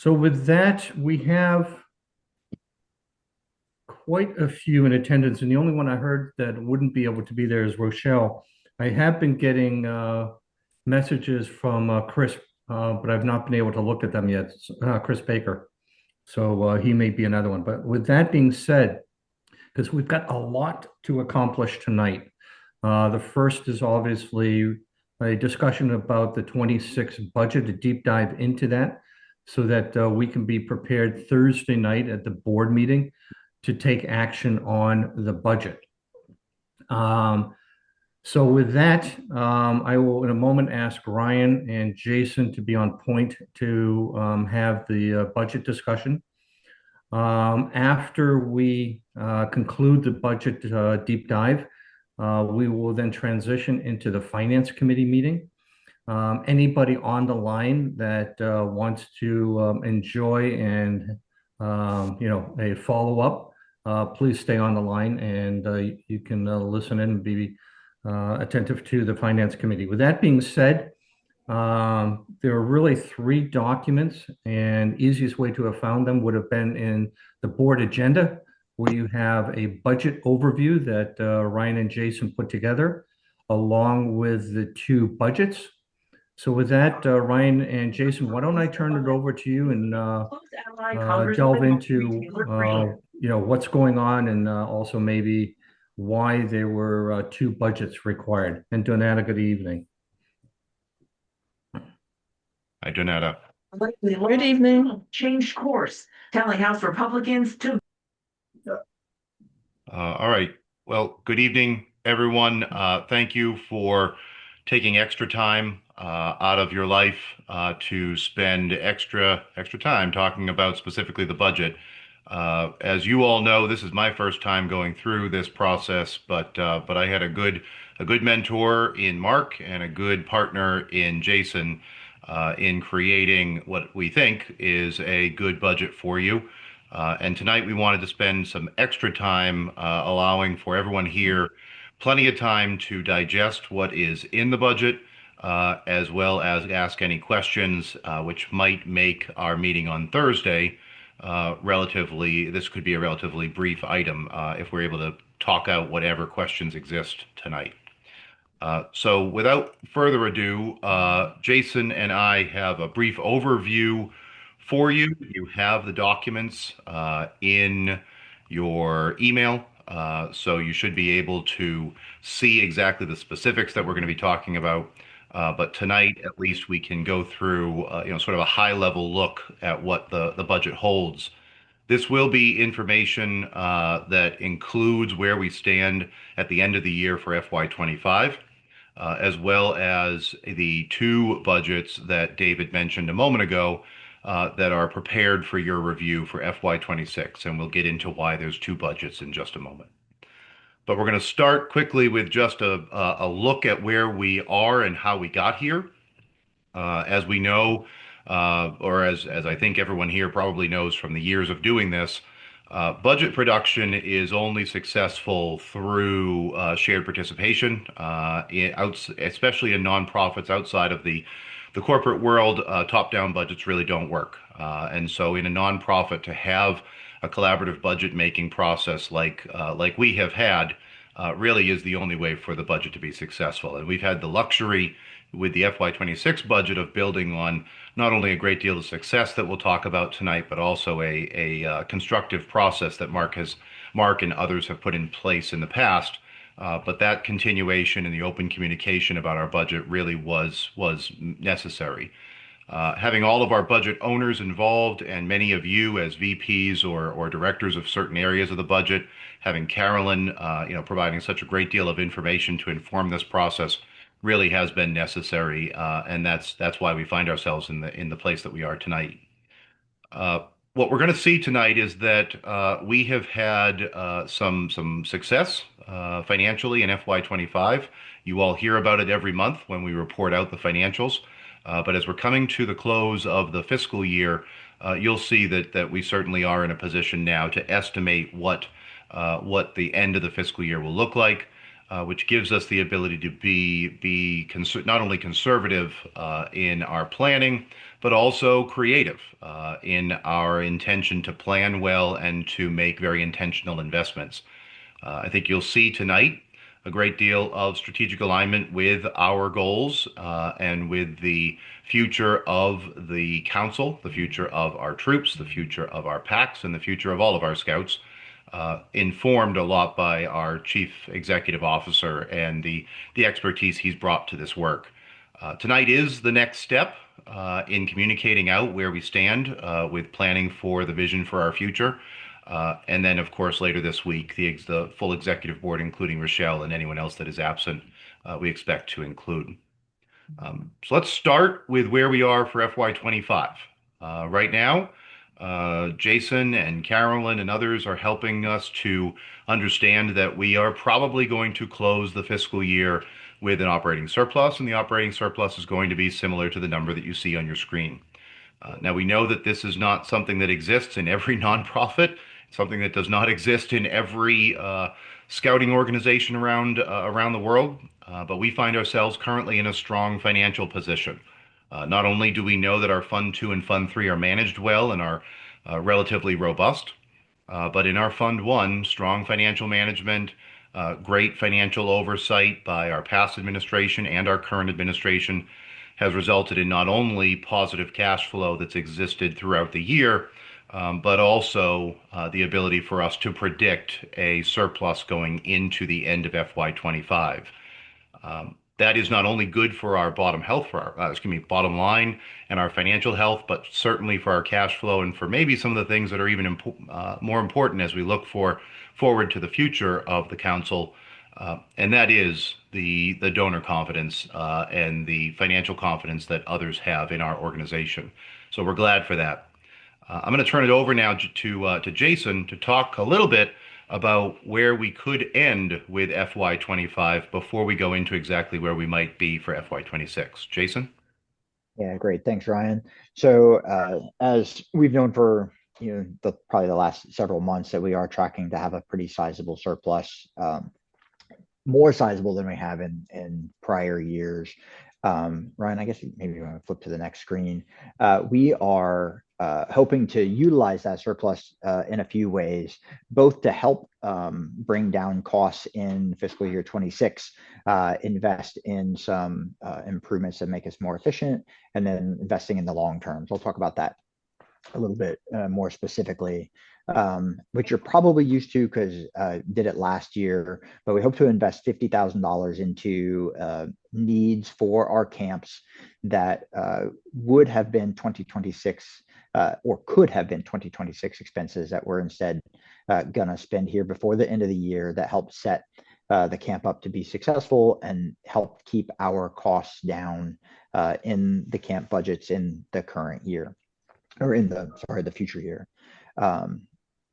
So with that, we have quite a few in attendance, and the only one I heard that wouldn't be able to be there is Rochelle. I have been getting messages from Chris, but I've not been able to look at them yet. Chris Baker. So he may be another one. But with that being said, because we've got a lot to accomplish tonight. The first is obviously a discussion about the 26 budget, a deep dive into that, so that we can be prepared Thursday night at the board meeting to take action on the budget. Um, so with that, I will in a moment ask Ryan and Jason to be on point to have the budget discussion. After we conclude the budget deep dive, we will then transition into the Finance Committee meeting. Anybody on the line that wants to enjoy and a follow-up, please stay on the line and you can listen in and be attentive to the Finance Committee. With that being said, there are really three documents, and easiest way to have found them would have been in the board agenda, where you have a budget overview that Ryan and Jason put together, along with the two budgets. So with that, Ryan and Jason, why don't I turn it over to you and delve into what's going on and also maybe why there were two budgets required. And Donata, good evening. Hi, Donata. Good evening. Changed course, telling House Republicans to. All right. Well, good evening, everyone. Thank you for taking extra time out of your life to spend extra time talking about specifically the budget. As you all know, this is my first time going through this process, but I had a good mentor in Mark and a good partner in Jason in creating what we think is a good budget for you. And tonight we wanted to spend some extra time allowing for everyone here plenty of time to digest what is in the budget, as well as ask any questions, which might make our meeting on Thursday this could be a relatively brief item if we're able to talk out whatever questions exist tonight. So without further ado, Jason and I have a brief overview for you. You have the documents in your email, so you should be able to see exactly the specifics that we're going to be talking about. But tonight, at least, we can go through, sort of a high-level look at what the budget holds. This will be information that includes where we stand at the end of the year for FY25. As well as the two budgets that David mentioned a moment ago that are prepared for your review for FY26. And we'll get into why there's two budgets in just a moment. But we're going to start quickly with just a look at where we are and how we got here. As we know, or as I think everyone here probably knows from the years of doing this, budget production is only successful through shared participation, especially in nonprofits outside of the corporate world. Top-down budgets really don't work. And so in a nonprofit, to have a collaborative budget-making process like we have had really is the only way for the budget to be successful. And we've had the luxury with the FY26 budget of building on not only a great deal of success that we'll talk about tonight, but also a constructive process that Mark and others have put in place in the past. But that continuation and the open communication about our budget really was necessary. Having all of our budget owners involved and many of you as VPs or directors of certain areas of the budget, having Carolyn, providing such a great deal of information to inform this process really has been necessary, and that's why we find ourselves in the place that we are tonight. What we're going to see tonight is that we have had some success financially in FY25. You all hear about it every month when we report out the financials. But as we're coming to the close of the fiscal year, you'll see that we certainly are in a position now to estimate what the end of the fiscal year will look like. which gives us the ability to not only conservative in our planning, but also creative in our intention to plan well and to make very intentional investments. I think you'll see tonight a great deal of strategic alignment with our goals and with the future of the council, the future of our troops, the future of our packs, and the future of all of our scouts, informed a lot by our chief executive officer and the expertise he's brought to this work. Tonight is the next step in communicating out where we stand with planning for the vision for our future. And then, of course, later this week, the full executive board, including Rochelle and anyone else that is absent, we expect to include. So let's start with where we are for FY25. Right now, Jason and Carolyn and others are helping us to understand that we are probably going to close the fiscal year with an operating surplus, and the operating surplus is going to be similar to the number that you see on your screen. Now, we know that this is not something that exists in every nonprofit, something that does not exist in every scouting organization around the world, but we find ourselves currently in a strong financial position. Not only do we know that our Fund 2 and Fund 3 are managed well and are relatively robust, but in our Fund 1, strong financial management, great financial oversight by our past administration and our current administration has resulted in not only positive cash flow that's existed throughout the year, but also the ability for us to predict a surplus going into the end of FY25. That is not only good for our bottom line and our financial health, but certainly for our cash flow and for maybe some of the things that are even more important as we look forward to the future of the council, and that is the donor confidence and the financial confidence that others have in our organization. So we're glad for that. I'm going to turn it over now to Jason to talk a little bit about where we could end with FY25 before we go into exactly where we might be for FY26. Jason? Yeah, great. Thanks, Ryan. So as we've known for probably the last several months that we are tracking to have a pretty sizable surplus, more sizable than we have in prior years. Ryan, I guess maybe you want to flip to the next screen. We are hoping to utilize that surplus in a few ways, both to help bring down costs in fiscal year 26, invest in some improvements that make us more efficient, and then investing in the long term. So I'll talk about that a little bit more specifically, which you're probably used to because did it last year, but we hope to invest $50,000 into needs for our camps that would have been 2026 or could have been 2026 expenses that we're instead gonna spend here before the end of the year that help set the camp up to be successful and help keep our costs down in the camp budgets in the current year, or in the future year.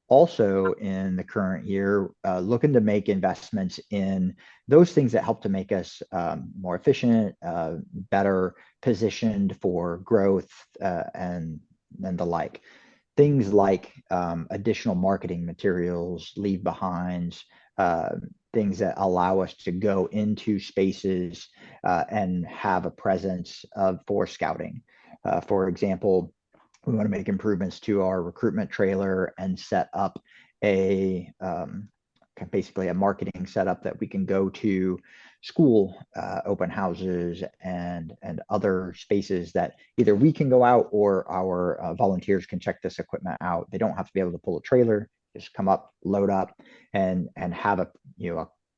Also in the current year, looking to make investments in those things that help to make us more efficient, better positioned for growth, and the like. Things like additional marketing materials, leave behinds, things that allow us to go into spaces and have a presence for scouting. For example, we want to make improvements to our recruitment trailer and set up basically a marketing setup that we can go to school open houses and other spaces that either we can go out or our volunteers can check this equipment out. They don't have to be able to pull a trailer, just come up, load up, and have a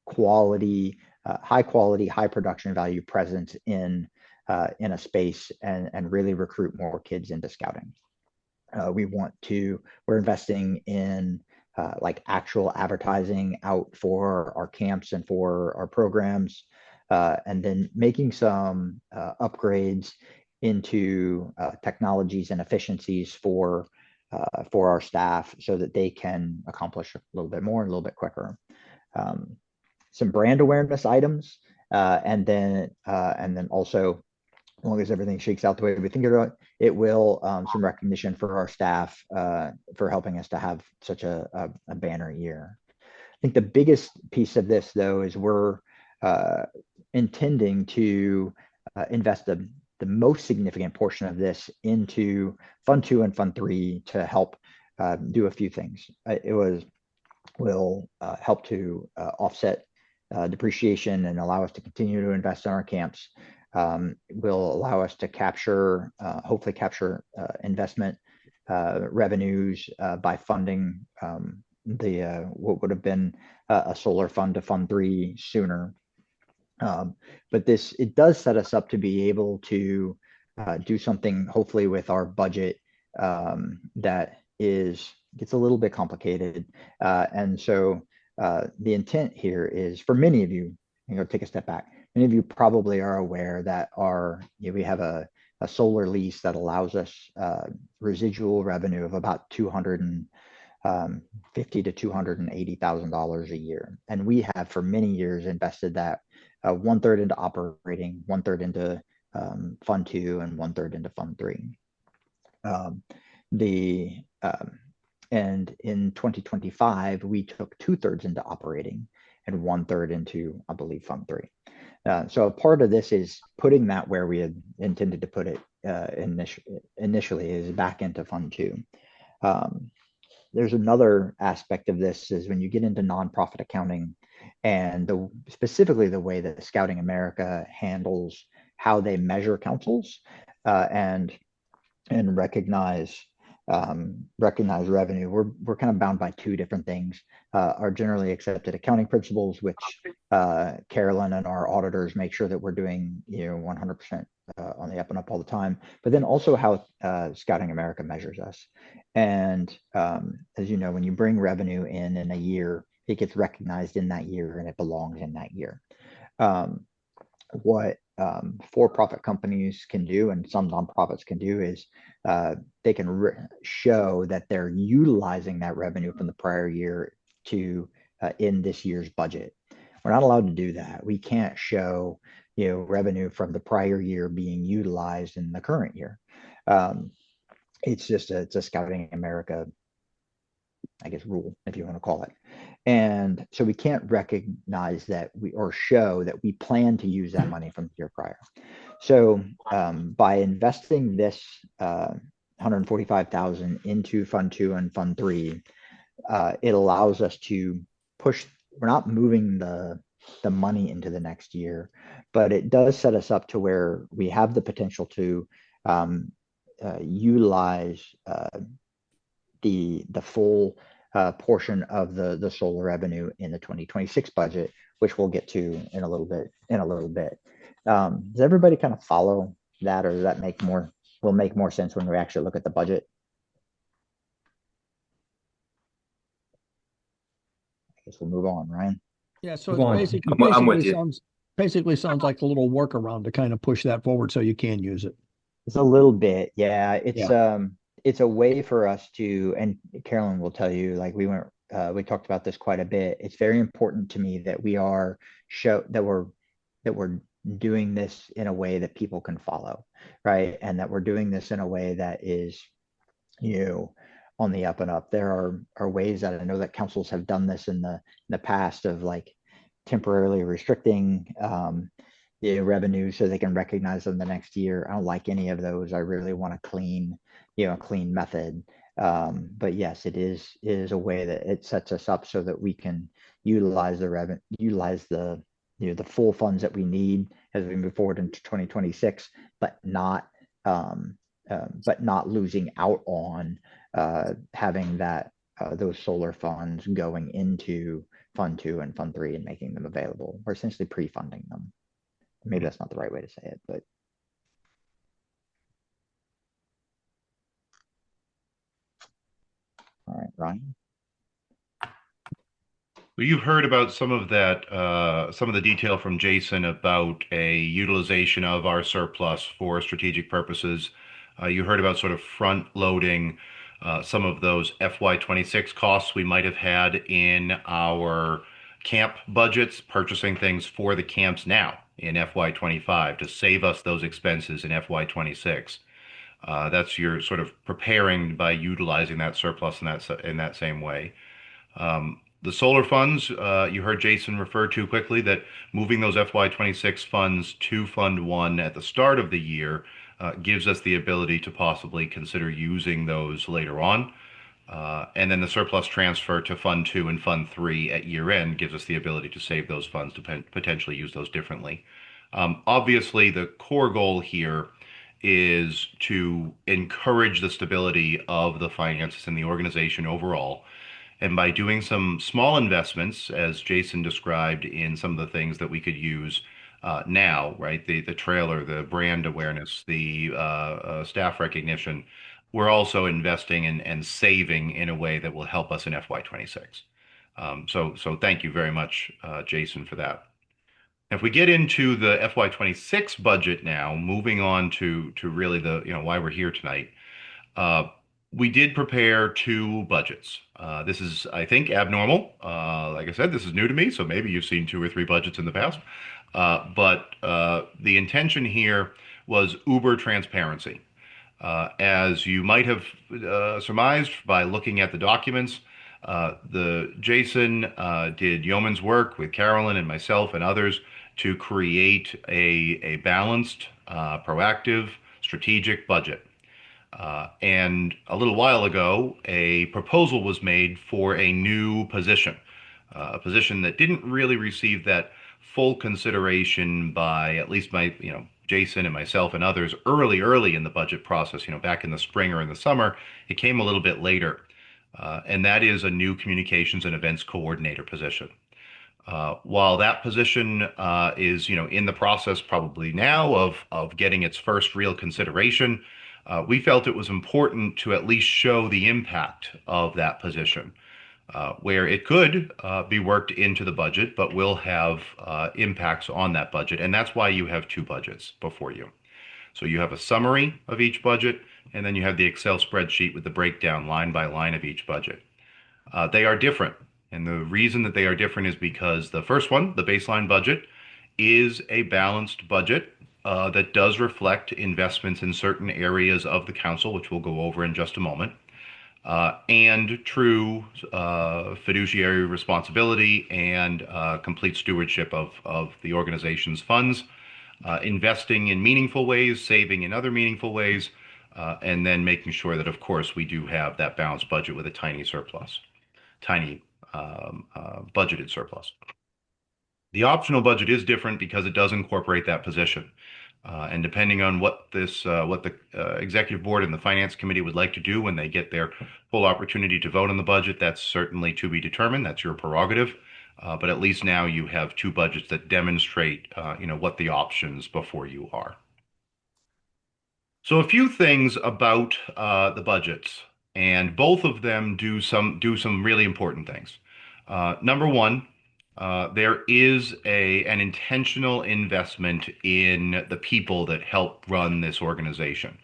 quality, high quality, high production value presence in a space and really recruit more kids into scouting. We're investing in like actual advertising out for our camps and for our programs, and then making some upgrades into technologies and efficiencies for our staff so that they can accomplish a little bit more and a little bit quicker. Some brand awareness items, and then also, as long as everything shakes out the way we think it will, some recognition for our staff for helping us to have such a banner year. I think the biggest piece of this, though, is we're uh, intending to invest the most significant portion of this into Fund 2 and Fund 3 to help do a few things. Will help to offset depreciation and allow us to continue to invest in our camps. Will allow us to hopefully capture investment revenues by funding the what would have been a solar fund to Fund 3 sooner. But it does set us up to be able to do something hopefully with our budget that gets a little bit complicated. And so the intent here is for many of you, take a step back. Many of you probably are aware that we have a solar lease that allows us residual revenue of about $250,000 to $280,000 a year. And we have for many years invested that 1/3 into operating, 1/3 into Fund 2, and 1/3 into Fund 3. And in 2025, we took 2/3 into operating and 1/3 into, I believe, Fund 3. So a part of this is putting that where we had intended to put it initially is back into Fund 2. There's another aspect of this is when you get into nonprofit accounting and specifically the way that Scouting America handles how they measure councils and recognize revenue. We're kind of bound by two different things. Our generally accepted accounting principles, which Carolyn and our auditors make sure that we're doing 100% on the up and up all the time, but then also how Scouting America measures us. And as you know, when you bring revenue in a year, it gets recognized in that year and it belongs in that year. What for-profit companies can do and some nonprofits can do is they can show that they're utilizing that revenue from the prior year to in this year's budget. We're not allowed to do that. We can't show revenue from the prior year being utilized in the current year. It's a Scouting America, I guess, rule, if you want to call it. And so we can't recognize that or show that we plan to use that money from the year prior. So by investing this $145,000 into Fund 2 and Fund 3, it allows us to push. We're not moving the money into the next year, but it does set us up to where we have the potential to utilize the full portion of the solar revenue in the 2026 budget, which we'll get to in a little bit. Does everybody kind of follow that, or does that will make more sense when we actually look at the budget? I guess we'll move on, Ryan. Yeah, so Go on. it's I'm with you. basically sounds like a little workaround to kind of push that forward so you can use it. It's a little bit, yeah. It's a way for us to, and Carolyn will tell you, like we talked about this quite a bit. It's very important to me that we're doing this in a way that people can follow, right? And that we're doing this in a way that is, on the up and up. There are ways that I know that councils have done this in the past of like temporarily restricting revenue so they can recognize them the next year. I don't like any of those. I really want a clean method. But yes, it is a way that it sets us up so that we can utilize the full funds that we need as we move forward into 2026, but not losing out on having those solar funds going into Fund 2 and Fund 3 and making them available. We're essentially pre-funding them. Maybe that's not the right way to say it, but. All right, Ryan. Well, you've heard about some of that, some of the detail from Jason about a utilization of our surplus for strategic purposes. You heard about sort of front loading some of those FY26 costs we might have had in our camp budgets, purchasing things for the camps now in FY25 to save us those expenses in FY26. That's your sort of preparing by utilizing that surplus in that same way. The solar funds, you heard Jason refer to quickly that moving those FY26 funds to Fund 1 at the start of the year gives us the ability to possibly consider using those later on. And then the surplus transfer to Fund 2 and Fund 3 at year end gives us the ability to save those funds to potentially use those differently. Obviously, the core goal here is to encourage the stability of the finances in the organization overall. And by doing some small investments, as Jason described, in some of the things that we could use now, right? The trailer, the brand awareness, the staff recognition, we're also investing and saving in a way that will help us in FY26. So thank you very much, Jason, for that. If we get into the FY26 budget now, moving on to really the, why we're here tonight, we did prepare two budgets. This is, I think, abnormal. Like I said, this is new to me, so maybe you've seen two or three budgets in the past. But the intention here was uber transparency. As you might have surmised by looking at the documents, the Jason did yeoman's work with Carolyn and myself and others to create a balanced, proactive, strategic budget. And a little while ago, a proposal was made for a new position, a position that didn't really receive that full consideration by at least my, Jason and myself and others early in the budget process, back in the spring or in the summer. It came a little bit later. And that is a new communications and events coordinator position. While that position is, in the process probably now of getting its first real consideration, we felt it was important to at least show the impact of that position, where it could be worked into the budget, but will have impacts on that budget. And that's why you have two budgets before you. So you have a summary of each budget, and then you have the Excel spreadsheet with the breakdown line by line of each budget. They are different. And the reason that they are different is because the first one, the baseline budget, is a balanced budget that does reflect investments in certain areas of the council, which we'll go over in just a moment, and true fiduciary responsibility and complete stewardship of the organization's funds, investing in meaningful ways, saving in other meaningful ways, and then making sure that, of course, we do have that balanced budget with a tiny surplus, tiny budgeted surplus. The optional budget is different because it does incorporate that position. And depending on what the executive board and the finance committee would like to do when they get their full opportunity to vote on the budget, that's certainly to be determined. That's your prerogative. But at least now you have two budgets that demonstrate, what the options before you are. So a few things about the budgets, and both of them do some really important things. Number one, there is an intentional investment in the people that help run this organization.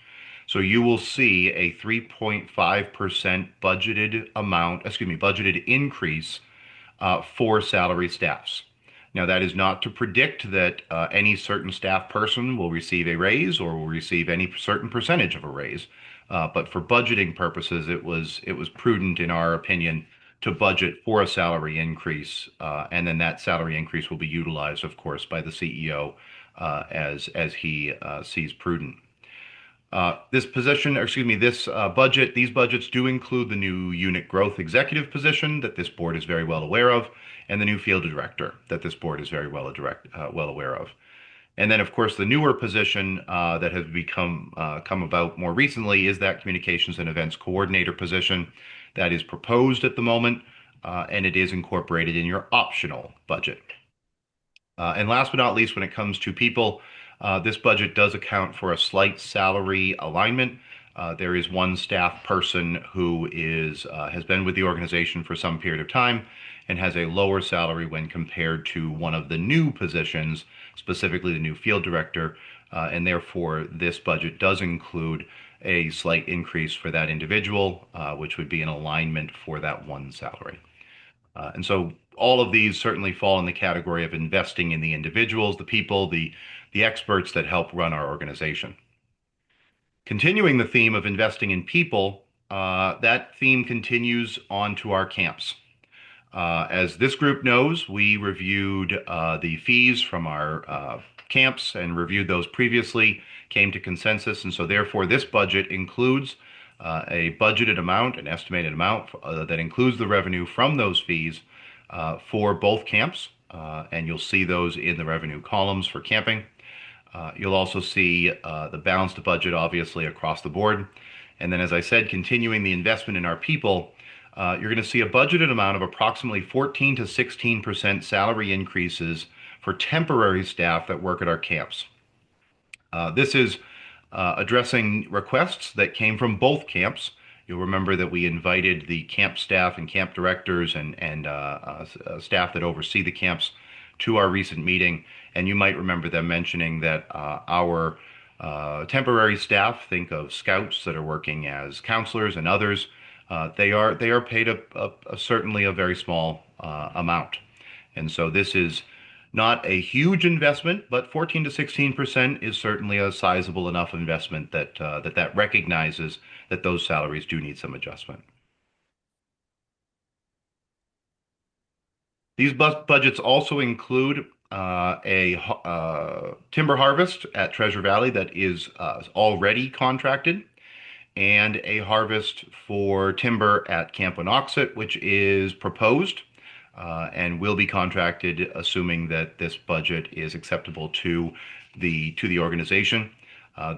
So you will see a 3.5% budgeted increase for salary staffs. Now, that is not to predict that any certain staff person will receive a raise or will receive any certain percentage of a raise. But for budgeting purposes, it was prudent, in our opinion, to budget for a salary increase, and then that salary increase will be utilized, of course, by the CEO as he sees prudent. This budget, these budgets do include the new unit growth executive position that this board is very well aware of, and the new field director that this board is very well aware of. And then, of course, the newer position that has come about more recently is that communications and events coordinator position that is proposed at the moment, and it is incorporated in your optional budget. And last but not least, when it comes to people, this budget does account for a slight salary alignment. There is one staff person who has been with the organization for some period of time and has a lower salary when compared to one of the new positions, specifically the new field director, and therefore this budget does include a slight increase for that individual, which would be an alignment for that one salary. And so all of these certainly fall in the category of investing in the individuals, the people, the experts that help run our organization. Continuing the theme of investing in people, that theme continues on to our camps. As this group knows, we reviewed the fees from our camps and reviewed those previously, came to consensus, and so therefore this budget includes a budgeted amount, an estimated amount that includes the revenue from those fees for both camps, and you'll see those in the revenue columns for camping. You'll also see the balanced budget, obviously, across the board. And then, as I said, continuing the investment in our people, you're going to see a budgeted amount of approximately 14 to 16% salary increases for temporary staff that work at our camps. This is addressing requests that came from both camps. You'll remember that we invited the camp staff and camp directors and staff that oversee the camps to our recent meeting, and you might remember them mentioning that our temporary staff, think of scouts that are working as counselors and others, they are paid certainly a very small amount, and so this is not a huge investment, but 14 to 16% is certainly a sizable enough investment that recognizes that those salaries do need some adjustment. These budgets also include a timber harvest at Treasure Valley that is already contracted, and a harvest for timber at Camp Winoxet, which is proposed and will be contracted, assuming that this budget is acceptable to the organization.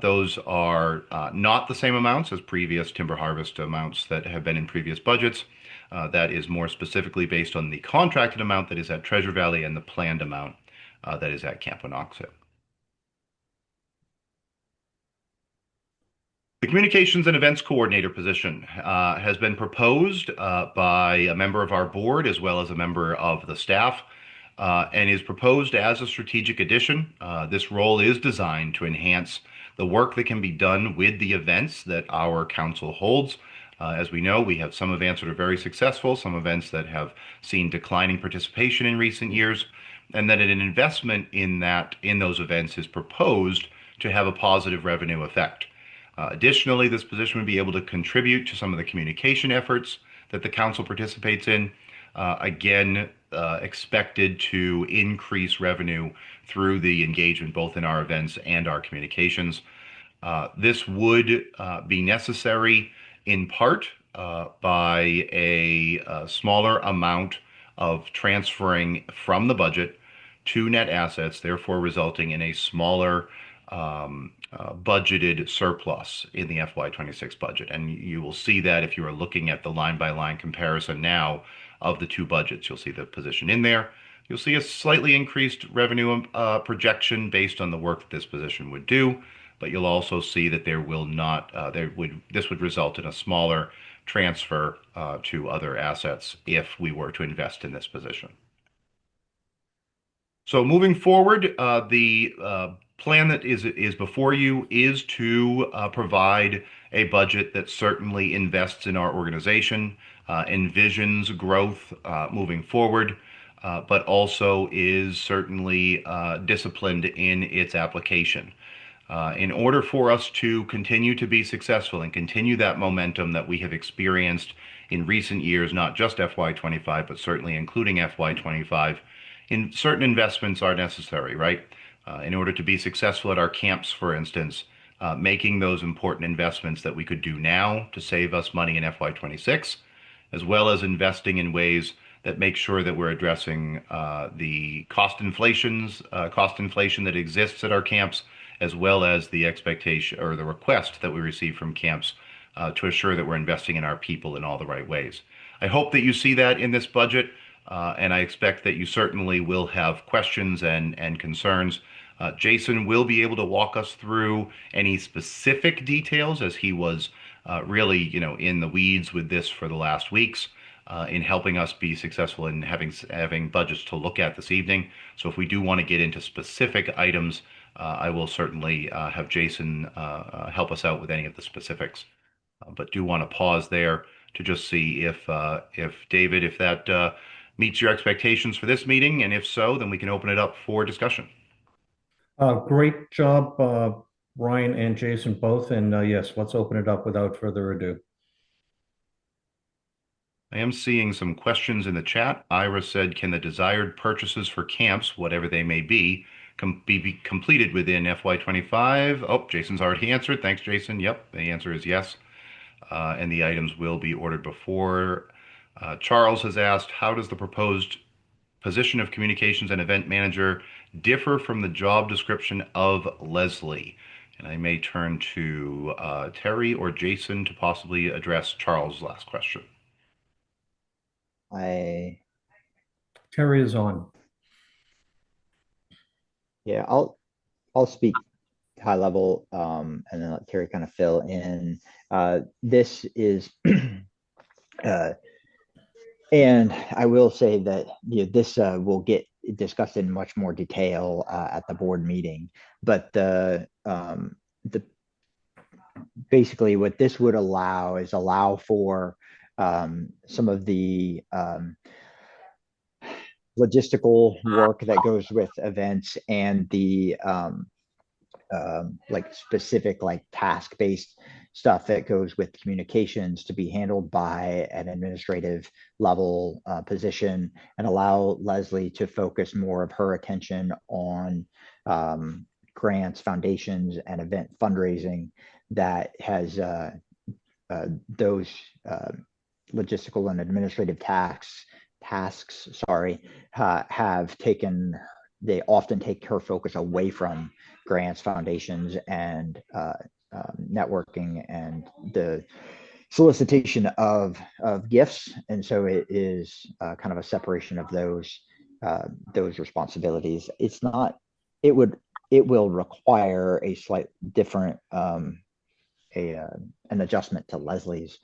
Those are not the same amounts as previous timber harvest amounts that have been in previous budgets. That is more specifically based on the contracted amount that is at Treasure Valley and the planned amount that is at Camp Winoxet. The Communications and Events Coordinator position has been proposed by a member of our board as well as a member of the staff and is proposed as a strategic addition. This role is designed to enhance the work that can be done with the events that our council holds. As we know, we have some events that are very successful, some events that have seen declining participation in recent years, and that an investment in those events is proposed to have a positive revenue effect. Additionally, this position would be able to contribute to some of the communication efforts that the council participates in, expected to increase revenue through the engagement both in our events and our communications. This would be necessary in part by a smaller amount of transferring from the budget to net assets, therefore resulting in a smaller budgeted surplus in the FY26 budget. And you will see that if you are looking at the line-by-line comparison now of the two budgets. You'll see the position in there. You'll see a slightly increased revenue projection based on the work that this position would do, but you'll also see that this would result in a smaller transfer to other assets if we were to invest in this position. So moving forward, the plan that is before you is to provide a budget that certainly invests in our organization, envisions growth moving forward, but also is certainly disciplined in its application. In order for us to continue to be successful and continue that momentum that we have experienced in recent years, not just FY25, but certainly including FY25, certain investments are necessary, right? In order to be successful at our camps, for instance, making those important investments that we could do now to save us money in FY26, as well as investing in ways that make sure that we're addressing the cost inflation that exists at our camps, as well as the expectation or the request that we receive from camps to assure that we're investing in our people in all the right ways. I hope that you see that in this budget, and I expect that you certainly will have questions and concerns. Jason will be able to walk us through any specific details, as he was really, in the weeds with this for the last weeks, in helping us be successful in having budgets to look at this evening. So if we do want to get into specific items, I will certainly have Jason help us out with any of the specifics. But do want to pause there to just see if David, if that meets your expectations for this meeting, and if so, then we can open it up for discussion. Great job, Ryan and Jason both. And yes, let's open it up without further ado. I am seeing some questions in the chat. Ira said, can the desired purchases for camps, whatever they may be, be completed within FY25? Oh, Jason's already answered. Thanks, Jason. Yep, the answer is yes. And the items will be ordered before. Charles has asked, how does the proposed position of communications and event manager differ from the job description of Leslie? And I may turn to Terry or Jason to possibly address Charles' last question. Terry is on. Yeah, I'll speak high level, and then let Terry kind of fill in. This is, and I will say that this will get discussed in much more detail at the board meeting. But the basically what this would allow for some of the logistical work that goes with events and the like specific like task-based stuff that goes with communications to be handled by an administrative level position, and allow Leslie to focus more of her attention on grants, foundations, and event fundraising that has those logistical and administrative tasks have taken, they often take her focus away from grants, foundations, and networking and the solicitation of gifts. And so it is kind of a separation of those responsibilities. It's not, it will require a slight different an adjustment to Leslie's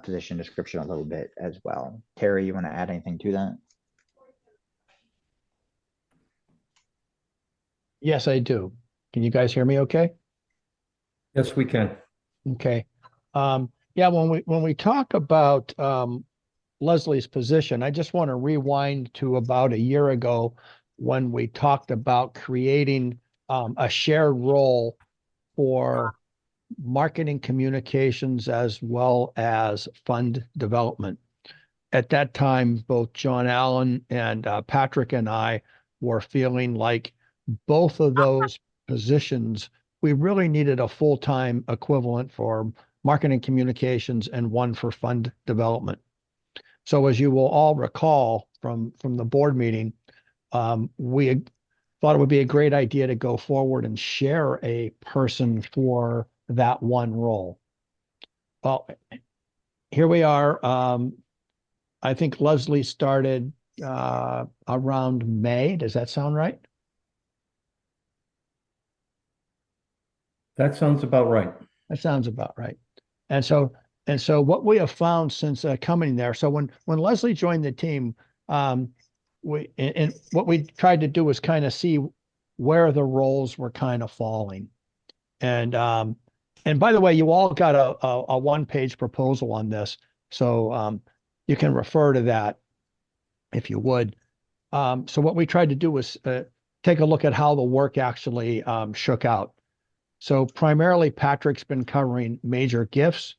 position description a little bit as well. Terry, you want to add anything to that? Yes, I do. Can you guys hear me okay? Yes, we can. Okay. Yeah, when we talk about Leslie's position, I just want to rewind to about a year ago when we talked about creating a shared role for marketing communications as well as fund development. At that time, both John Allen and Patrick and I were feeling like both of those positions, we really needed a full-time equivalent for marketing communications and one for fund development. So as you will all recall from the board meeting, we thought it would be a great idea to go forward and share a person for that one role. Well, here we are. I think Leslie started around May. Does that sound right? That sounds about right. That sounds about right. And so what we have found since coming there, so when Leslie joined the team, what we tried to do was kind of see where the roles were kind of falling. And by the way, you all got a one-page proposal on this, so you can refer to that if you would. So what we tried to do was take a look at how the work actually shook out. So primarily, Patrick's been covering major gifts,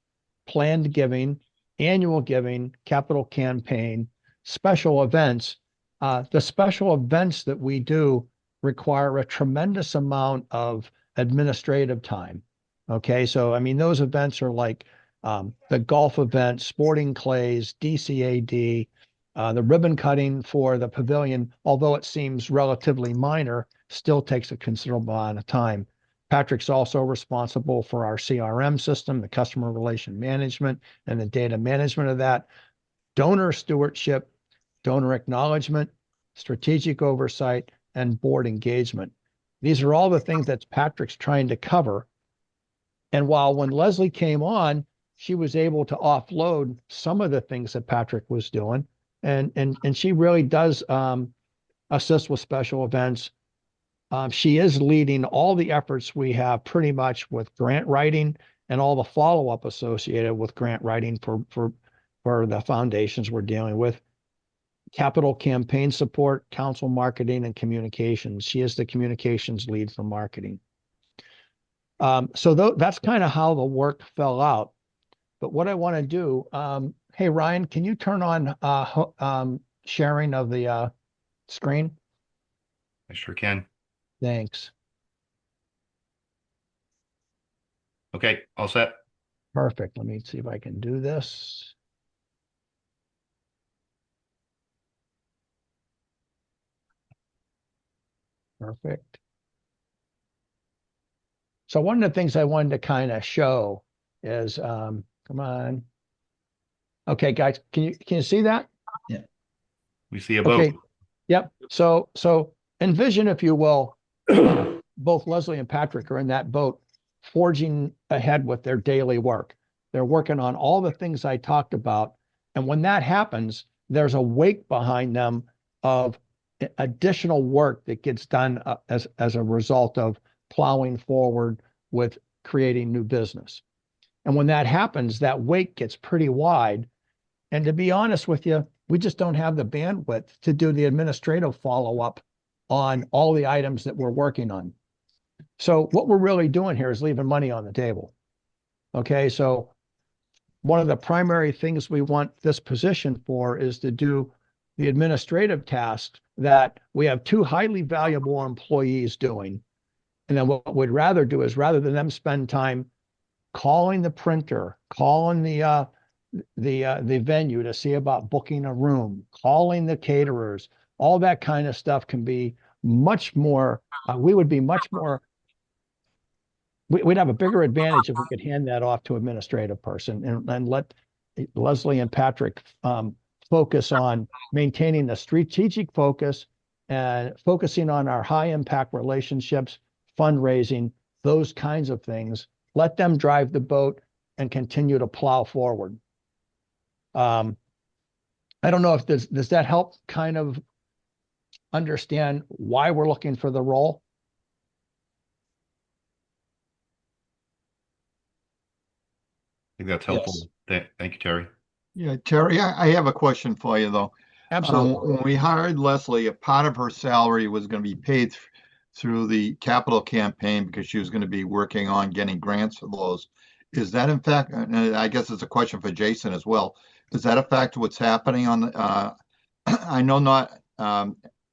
planned giving, annual giving, capital campaign, special events. The special events that we do require a tremendous amount of administrative time. Okay, so I mean, those events are like the golf event, sporting clays, DCAD, the ribbon cutting for the pavilion, although it seems relatively minor, still takes a considerable amount of time. Patrick's also responsible for our CRM system, the customer relation management, and the data management of that, donor stewardship, donor acknowledgement, strategic oversight, and board engagement. These are all the things that Patrick's trying to cover. And while when Leslie came on, she was able to offload some of the things that Patrick was doing. And she really does assist with special events. She is leading all the efforts we have pretty much with grant writing and all the follow-up associated with grant writing for the foundations we're dealing with. Capital campaign support, council marketing, and communications. She is the communications lead for marketing. So that's kind of how the work fell out. But what I want to do, Hey, Ryan, can you turn on sharing of the screen? I sure can. Thanks. Okay, all set. Perfect. Let me see if I can do this. Perfect. So one of the things I wanted to kind of show is, come on. Okay, guys, can you see that? We see a boat. Okay. Yep. So envision, if you will, both Leslie and Patrick are in that boat, forging ahead with their daily work. They're working on all the things I talked about, and when that happens, there's a wake behind them of additional work that gets done as a result of plowing forward with creating new business. And when that happens, that wake gets pretty wide. And to be honest with you, we just don't have the bandwidth to do the administrative follow-up on all the items that we're working on. So what we're really doing here is leaving money on the table. Okay, so one of the primary things we want this position for is to do the administrative tasks that we have two highly valuable employees doing. And then what we'd rather do is, rather than them spend time calling the printer, calling the venue to see about booking a room, calling the caterers, all that kind of stuff can be much more. We would be much more. We'd have a bigger advantage if we could hand that off to an administrative person and let Leslie and Patrick focus on maintaining the strategic focus and focusing on our high impact relationships, fundraising, those kinds of things. Let them drive the boat and continue to plow forward. I don't know if does that help kind of understand why we're looking for the role? I think that's helpful. Thank you, Terry. Yeah, Terry, I have a question for you though. Absolutely. When we hired Leslie, a part of her salary was going to be paid through the capital campaign because she was going to be working on getting grants for those. Is that in fact, and I guess it's a question for Jason as well, is that a fact what's happening on I know not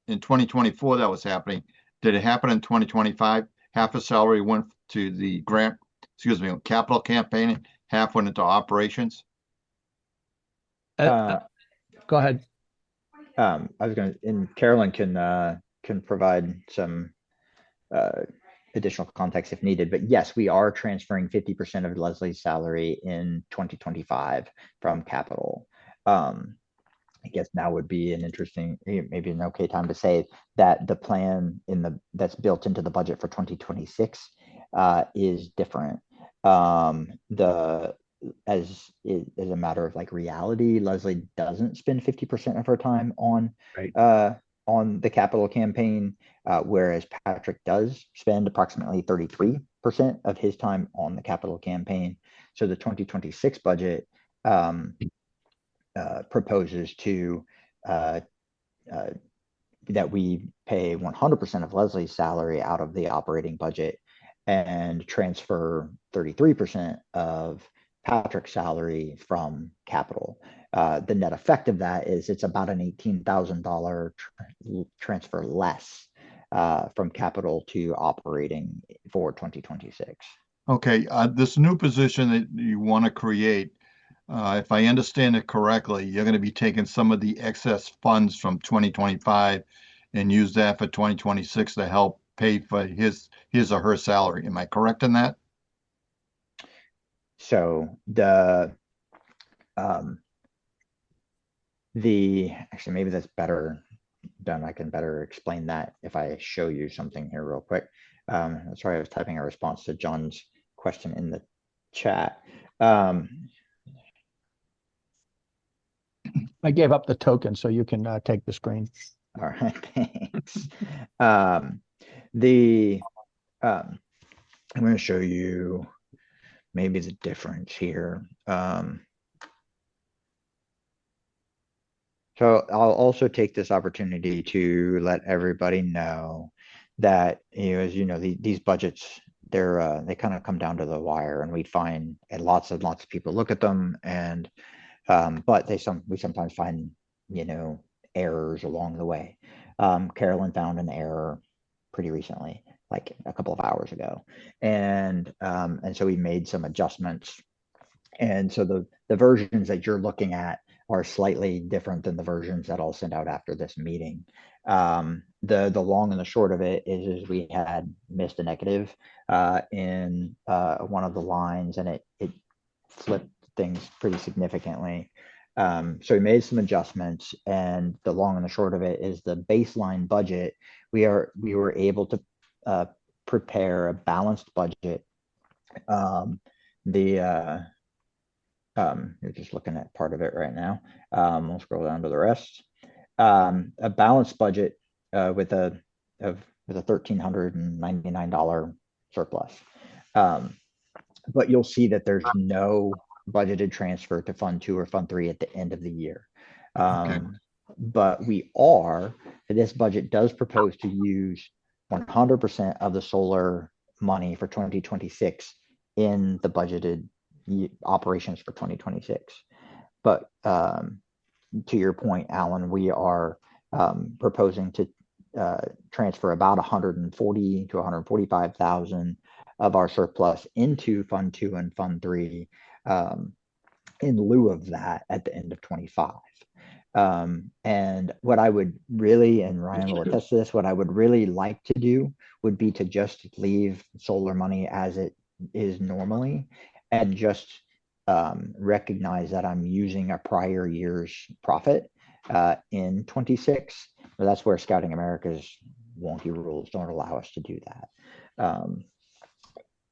in 2024 that was happening. Did it happen in 2025? Half her salary went to the capital campaign, half went into operations. Go ahead. I was going to, and Carolyn can provide some additional context if needed. But yes, we are transferring 50% of Leslie's salary in 2025 from capital. I guess now would be an interesting, maybe an okay time to say that the plan that's built into the budget for 2026 is different. As a matter of like reality, Leslie doesn't spend 50% of her time on the capital campaign, whereas Patrick does spend approximately 33% of his time on the capital campaign. So the 2026 budget proposes to that we pay 100% of Leslie's salary out of the operating budget and transfer 33% of Patrick's salary from capital. The net effect of that is it's about an $18,000 transfer less from capital to operating for 2026. Okay, this new position that you want to create, if I understand it correctly, you're going to be taking some of the excess funds from 2025 and use that for 2026 to help pay for his or her salary. Am I correct in that? So actually maybe that's better done. I can better explain that if I show you something here real quick. Sorry, I was typing a response to John's question in the chat. I gave up the token, so you can take the screen. All right, thanks. I'm going to show you maybe the difference here. So I'll also take this opportunity to let everybody know that, as you know, these budgets, they kind of come down to the wire, and we find lots and lots of people look at them, and But we sometimes find, errors along the way. Carolyn found an error pretty recently, like a couple of hours ago. And so we made some adjustments. And so the versions that you're looking at are slightly different than the versions that I'll send out after this meeting. The long and the short of it is we had missed a negative in one of the lines, and it flipped things pretty significantly. So we made some adjustments, and the long and the short of it is the baseline budget. We were able to prepare a balanced budget. You're just looking at part of it right now. We'll scroll down to the rest. A balanced budget with a $1,399 surplus. But you'll see that there's no budgeted transfer to Fund 2 or Fund 3 at the end of the year. But this budget does propose to use 100% of the solar money for 2026 in the budgeted operations for 2026. But to your point, Alan, we are proposing to transfer about 140 to 145,000 of our surplus into Fund 2 and Fund 3 in lieu of that at the end of 25. And what I would really, and Ryan will attest to this, what I would really like to do would be to just leave solar money as it is normally, and just recognize that I'm using a prior year's profit in 26. But that's where Scouting America's wonky rules don't allow us to do that.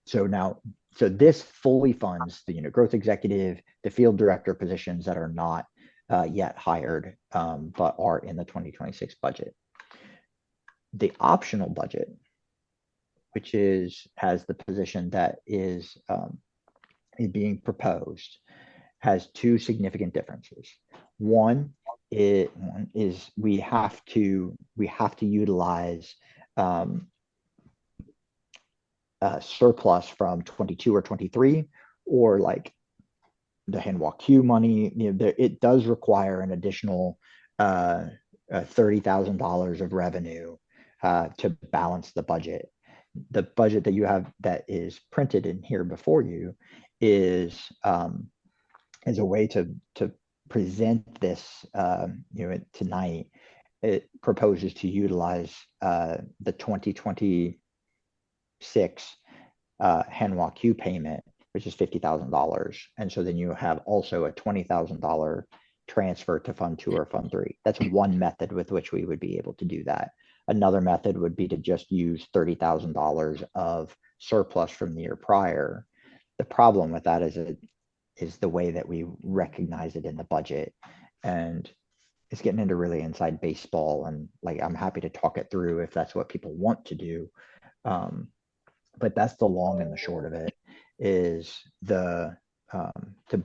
So this fully funds the unit growth executive, the field director positions that are not yet hired, but are in the 2026 budget. The optional budget, which has the position that is being proposed, has two significant differences. One is we have to utilize surplus from 22 or 23, or like the HNEC Q money. It does require an additional $30,000 of revenue to balance the budget. The budget that you have that is printed in here before you is a way to present this tonight. It proposes to utilize the 2026 HNEC Q payment, which is $50,000. And so then you have also a $20,000 transfer to Fund 2 or Fund 3. That's one method with which we would be able to do that. Another method would be to just use $30,000 of surplus from the year prior. The problem with that is the way that we recognize it in the budget, and it's getting into really inside baseball. And like, I'm happy to talk it through if that's what people want to do. But that's the long and the short of it, is to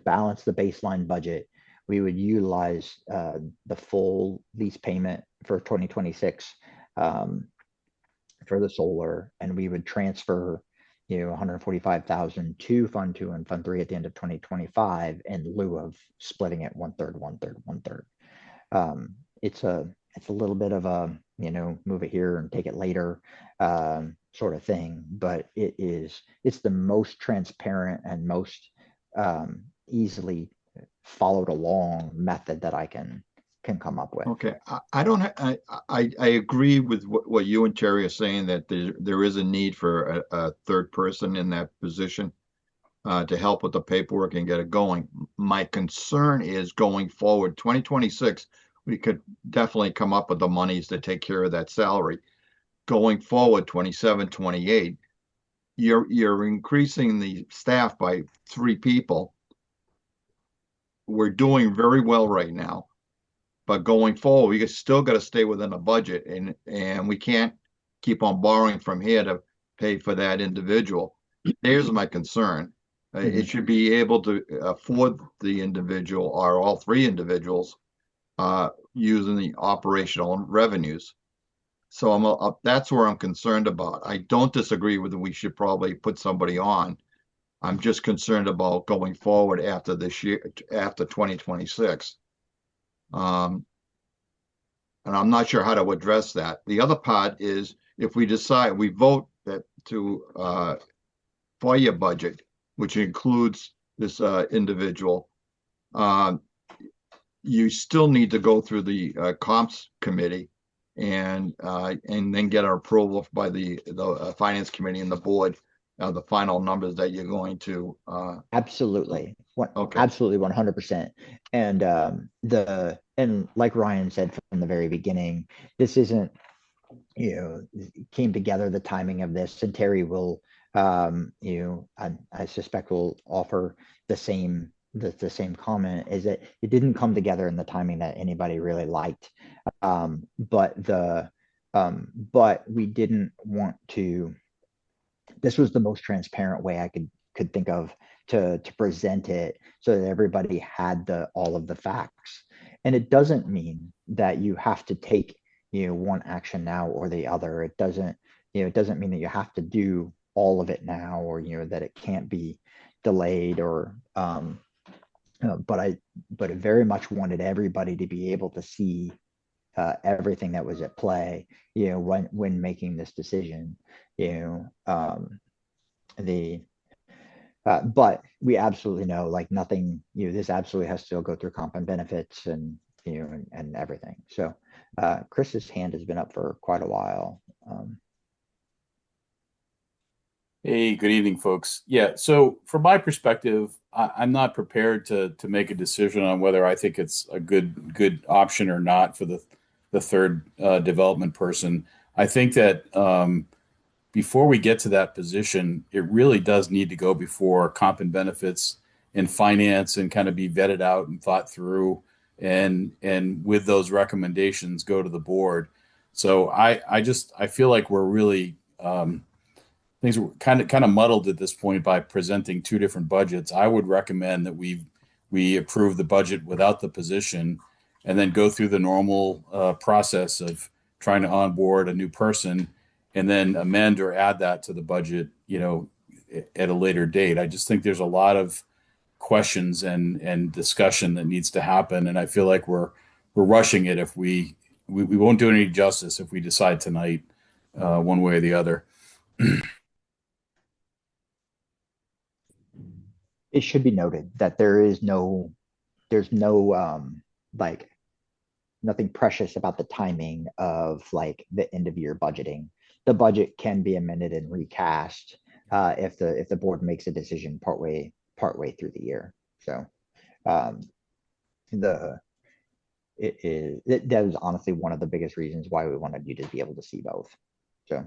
balance the baseline budget, we would utilize the full lease payment for 2026 for the solar, and we would transfer 145,000 to Fund 2 and Fund 3 at the end of 2025 in lieu of splitting it 1/3, 1/3, 1/3. It's a little bit of a move it here and take it later sort of thing, but it's the most transparent and most easily followed along method that I can come up with. Okay, I agree with what you and Terry are saying, that there is a need for a third person in that position to help with the paperwork and get it going. My concern is going forward, 2026, we could definitely come up with the monies to take care of that salary. Going forward, 27, 28, you're increasing the staff by 3 people. We're doing very well right now. But going forward, we still got to stay within the budget, and we can't keep on borrowing from here to pay for that individual. Here's my concern. It should be able to afford the individual, or all 3 individuals, using the operational revenues. So that's where I'm concerned about. I don't disagree with we should probably put somebody on, I'm just concerned about going forward after this year, after 2026. And I'm not sure how to address that. The other part is if we decide we vote that to for your budget, which includes this individual, you still need to go through the comps committee and then get our approval by the finance committee and the board, the final numbers that you're going to. Absolutely. Okay. Absolutely 100%. And and like Ryan said from the very beginning, this isn't, came together, the timing of this, and Terry will, I suspect will offer the same comment, is that it didn't come together in the timing that anybody really liked. But we didn't want to, this was the most transparent way I could think of to present it, so that everybody had all of the facts. And it doesn't mean that you have to take one action now or the other. It doesn't mean that you have to do all of it now, or that it can't be delayed, or but I very much wanted everybody to be able to see everything that was at play, when making this decision. But we absolutely know, like, nothing, this absolutely has to go through comp and benefits, and and everything. So Chris's hand has been up for quite a while. Hey, good evening, folks. Yeah, so from my perspective, I'm not prepared to make a decision on whether I think it's a good option or not for the third development person. I think that before we get to that position, it really does need to go before comp and benefits and finance, and kind of be vetted out and thought through, and with those recommendations go to the board. So I feel like we're really things are kind of muddled at this point by presenting two different budgets. I would recommend that we approve the budget without the position, and then go through the normal process of trying to onboard a new person, and then amend or add that to the budget, at a later date. I just think there's a lot of questions and discussion that needs to happen, and I feel like we're rushing it if we won't do any justice if we decide tonight one way or the other. It should be noted that there's no like, nothing precious about the timing of, like, the end of year budgeting. The budget can be amended and recast if the board makes a decision partway through the year. So that is honestly one of the biggest reasons why we wanted you to be able to see both. So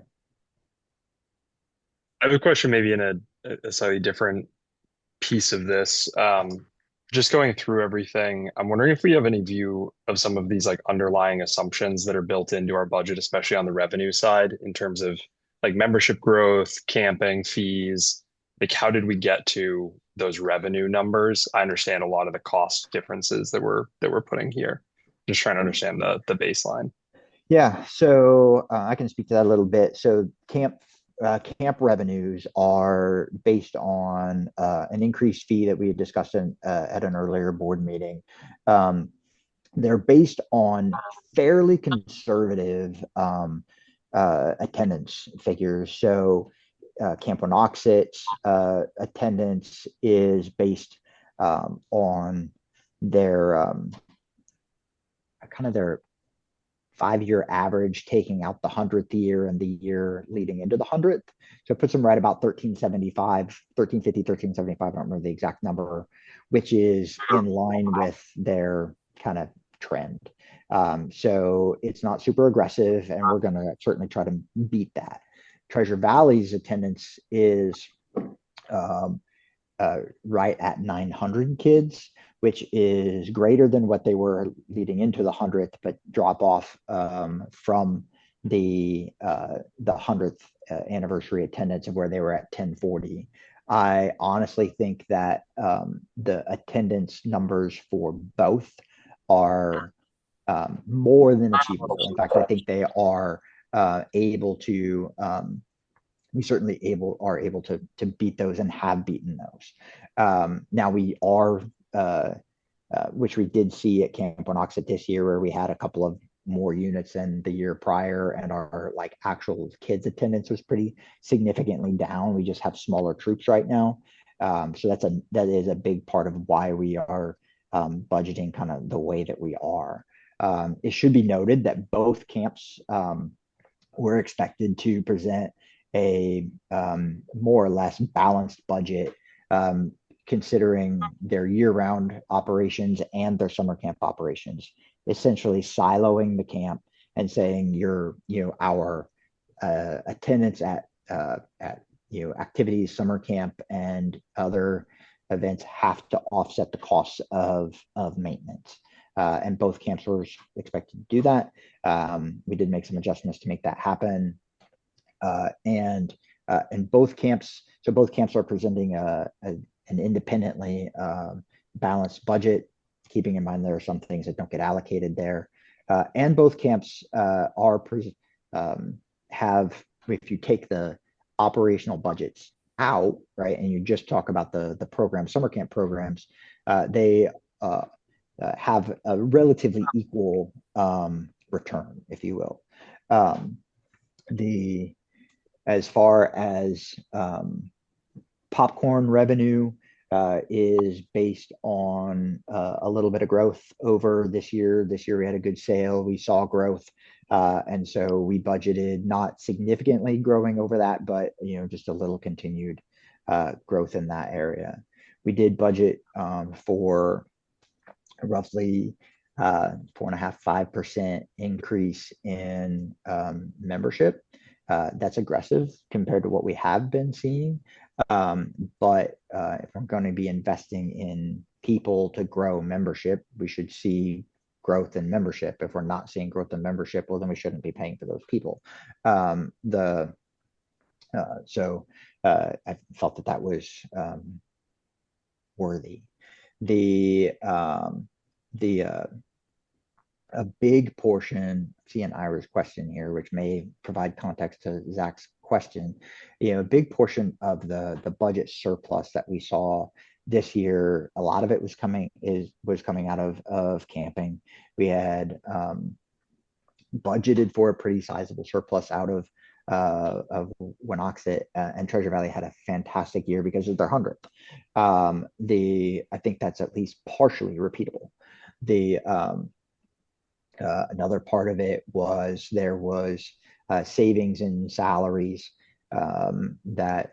I have a question, maybe in a slightly different piece of this. Just going through everything, I'm wondering if we have any view of some of these, like, underlying assumptions that are built into our budget, especially on the revenue side, in terms of, like, membership growth, camping fees. Like, how did we get to those revenue numbers? I understand a lot of the cost differences that we're putting here. Just trying to understand the baseline. yeah, so I can speak to that a little bit. So camp revenues are based on an increased fee that we had discussed at an earlier board meeting. They're based on fairly conservative attendance figures. So Camp Winoxet attendance is based on their kind of their 5-year average, taking out the 100th year and the year leading into the 100th. So it puts them right about 1375, 1350, 1375. I don't remember the exact number, which is in line with their kind of trend. So it's not super aggressive, and we're going to certainly try to beat that. Treasure Valley's attendance is right at 900 kids, which is greater than what they were leading into the 100th, but drop off from the 100th anniversary attendance of where they were at 1040. I honestly think that the attendance numbers for both are more than achievable. In fact, I think they are able to we certainly are able to beat those and have beaten those. Now we are, which we did see at Camp Winoxet this year, where we had a couple of more units than the year prior, and our like actual kids attendance was pretty significantly down. We just have smaller troops right now. So that is a big part of why we are budgeting kind of the way that we are. It should be noted that both camps were expected to present a more or less balanced budget, considering their year-round operations and their summer camp operations, essentially siloing the camp and saying our attendance at activities, summer camp, and other events have to offset the costs of maintenance. And both camps were expected to do that. We did make some adjustments to make that happen. And both camps are presenting an independently balanced budget, keeping in mind there are some things that don't get allocated there. And both camps have, if you take the operational budgets out, right, and you just talk about the program, summer camp programs, they have a relatively equal return, if you will. As far as popcorn revenue is based on a little bit of growth over this year. This year we had a good sale. We saw growth. And so we budgeted not significantly growing over that, but just a little continued growth in that area. We did budget for roughly 4.5-5% increase in membership. That's aggressive compared to what we have been seeing. But if we're going to be investing in people to grow membership, we should see growth in membership. If we're not seeing growth in membership, well, then we shouldn't be paying for those people. So I felt that was worthy. A big portion, see an Irish question here, which may provide context to Zach's question. A big portion of the budget surplus that we saw this year, a lot of it was coming out of camping. We had budgeted for a pretty sizable surplus out of Winoxet, and Treasure Valley had a fantastic year because of their 100th. I think that's at least partially repeatable. Another part of it was there was savings in salaries that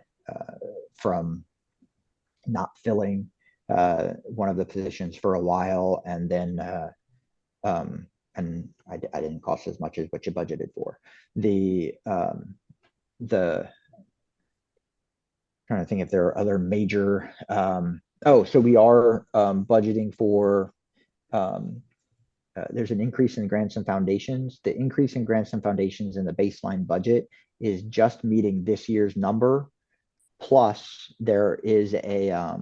from not filling one of the positions for a while, and then and I didn't cost as much as what you budgeted for. Trying to think if there are other major. So we are budgeting for. There's an increase in grants and foundations. The increase in grants and foundations in the baseline budget is just meeting this year's number. Plus, there is a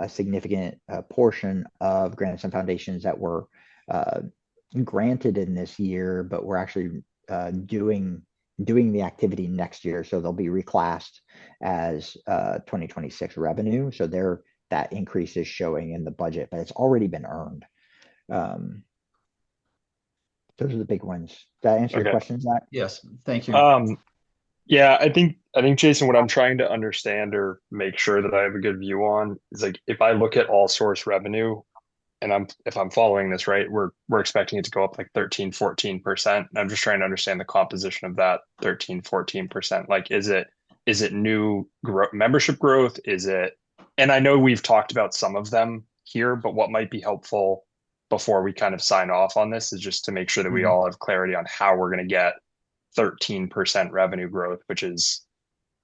significant portion of grants and foundations that were granted in this year, but we're actually doing the activity next year. So they'll be reclassed as 2026 revenue. So that increase is showing in the budget, but it's already been earned. Those are the big ones. Did that answer your question, Zach? Yes, thank you. Yeah, I think Jason, what I'm trying to understand or make sure that I have a good view on is like if I look at all source revenue, and if I'm following this right, we're expecting it to go up like 13-14%. And I'm just trying to understand the composition of that 13-14%. Like, is it new membership growth? Is it? And I know we've talked about some of them here, but what might be helpful before we kind of sign off on this is just to make sure that we all have clarity on how we're going to get 13% revenue growth, which is,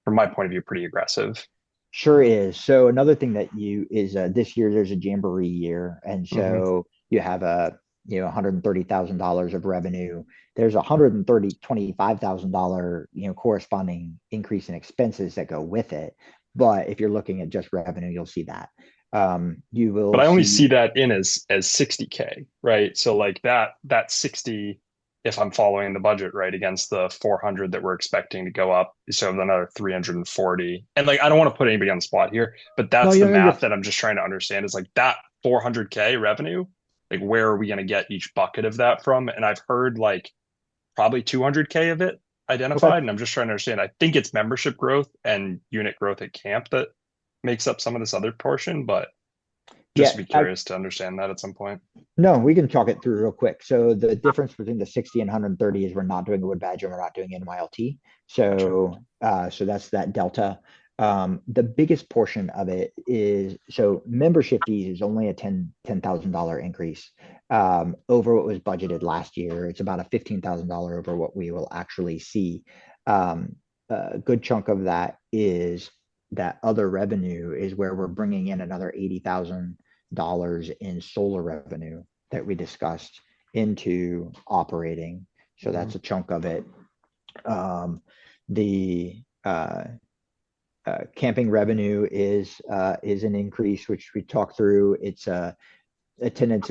from my point of view, pretty aggressive. Sure is. So another thing that is this year there's a jamboree year, and so you have $130,000 of revenue. There's $25,000 corresponding increase in expenses that go with it. But if you're looking at just revenue, you'll see that. You will. But I only see that in as 60K, right? So like that 60 if I'm following the budget right, against the 400 that we're expecting to go up. So another 340. And like, I don't want to put anybody on the spot here, but No, that's the you're math that I'm just trying to understand is like that 400K revenue, like where are we going to get each bucket of that from? And I've heard like probably 200K of it identified. okay. And I'm just trying to understand. I think it's membership growth and unit growth at camp that makes up some of this other portion, but just Yeah, be curious to understand that at some point. no, we can talk it through real quick. So the difference between the 60 and 130 is we're not doing a wood badger and we're not doing NYLT. So so that's that delta. The biggest portion of it is, so membership fees is only a $10,000 increase over what was budgeted last year. It's about a $15,000 over what we will actually see. A good chunk of that is that other revenue is where we're bringing in another $80,000 in solar revenue that we discussed into operating. So that's a chunk of it. The camping revenue is an increase, which we talked through. It's attendance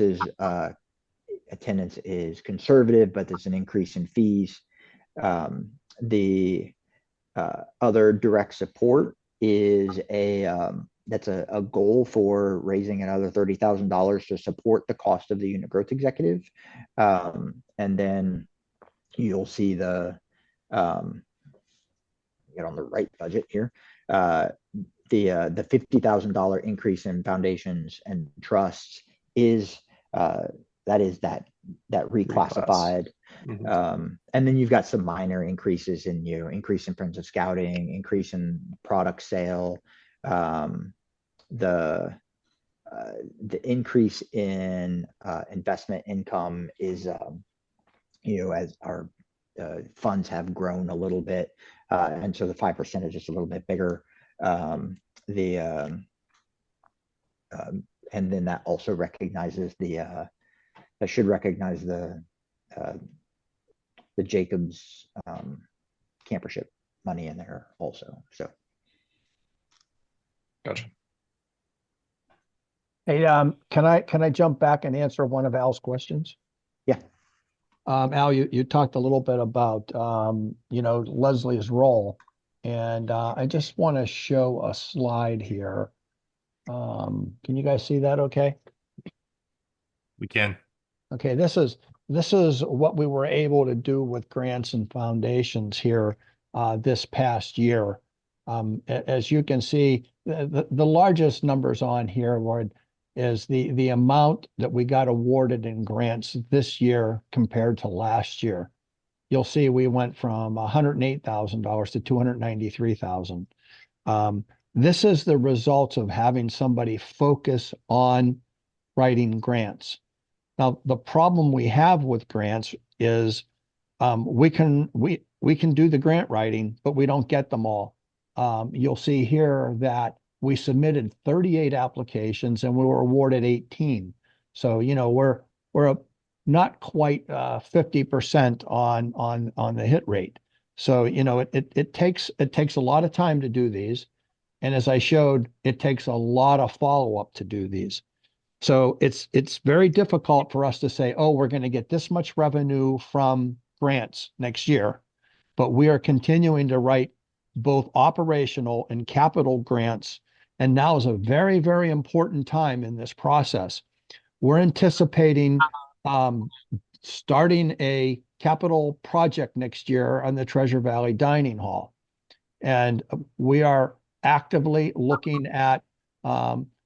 is conservative, but there's an increase in fees. The other direct support is that's a goal for raising another $30,000 to support the cost of the unit growth executive. And then you'll see the get on the right budget here. The $50,000 increase in foundations and trusts is that reclassified. And then you've got some minor increases in increase in Friends of Scouting, increase in product sale, the increase in investment income is as our funds have grown a little bit, and so the 5% is just a little bit bigger. And then that also recognizes that should recognize the Jacobs campership money in there also. So Gotcha. Hey, can I jump back and answer one of Al's questions? Yeah. Al, you talked a little bit about Leslie's role, and I just want to show a slide here. Can you guys see that okay? We can. Okay, this is what we were able to do with grants and foundations here this past year. As you can see, the largest numbers on here is the amount that we got awarded in grants this year compared to last year. You'll see we went from $108,000 to $293,000. This is the results of having somebody focus on writing grants. Now, the problem we have with grants is we can do the grant writing, but we don't get them all. You'll see here that we submitted 38 applications and we were awarded 18. So, we're not quite 50% on the hit rate. So, it takes a lot of time to do these. And as I showed, it takes a lot of follow-up to do these. So it's very difficult for us to say, oh, we're going to get this much revenue from grants next year, but we are continuing to write both operational and capital grants. And now is a very, very important time in this process. We're anticipating starting a capital project next year on the Treasure Valley Dining Hall. And we are actively looking at,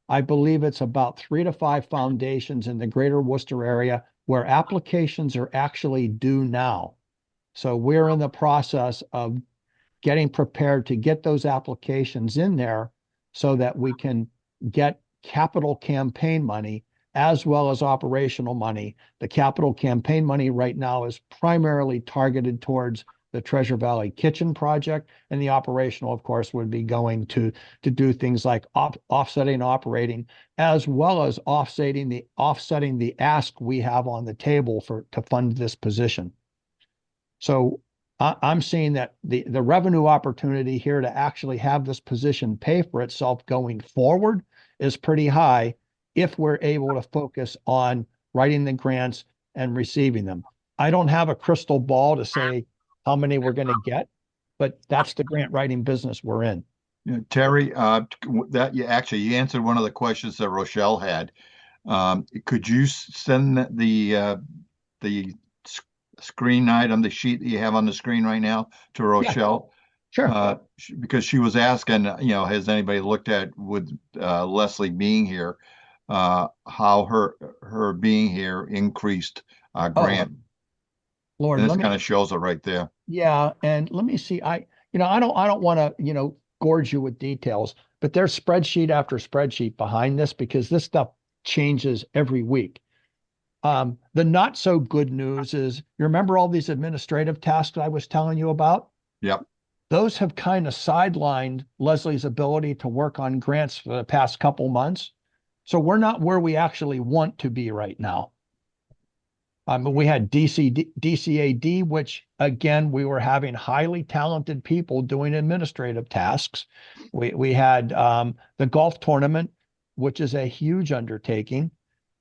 I believe it's about 3 to 5 foundations in the greater Worcester area where applications are actually due now. So we're in the process of getting prepared to get those applications in there so that we can get capital campaign money as well as operational money. The capital campaign money right now is primarily targeted towards the Treasure Valley Kitchen project, and the operational, of course, would be going to do things like offsetting operating, as well as offsetting the ask we have on the table to fund this position. So I'm seeing that the revenue opportunity here to actually have this position pay for itself going forward is pretty high if we're able to focus on writing the grants and receiving them. I don't have a crystal ball to say how many we're going to get, but that's the grant writing business we're in. Yeah, Terry, you answered one of the questions that Rochelle had. Could you send the screen item, the sheet that you have on the screen right now, to Rochelle? Sure. Because she was asking, has anybody looked at, with Leslie being here, how her being here increased grant? Lord, And this kind of shows it right there. yeah, and let me see. I don't want to, gorge you with details, but there's spreadsheet after spreadsheet behind this because this stuff changes every week. The not so good news is, you remember all these administrative tasks I was telling you about? Yep. Those have kind of sidelined Leslie's ability to work on grants for the past couple months. So we're not where we actually want to be right now. We had DCAD, which again, we were having highly talented people doing administrative tasks. We had the golf tournament, which is a huge undertaking.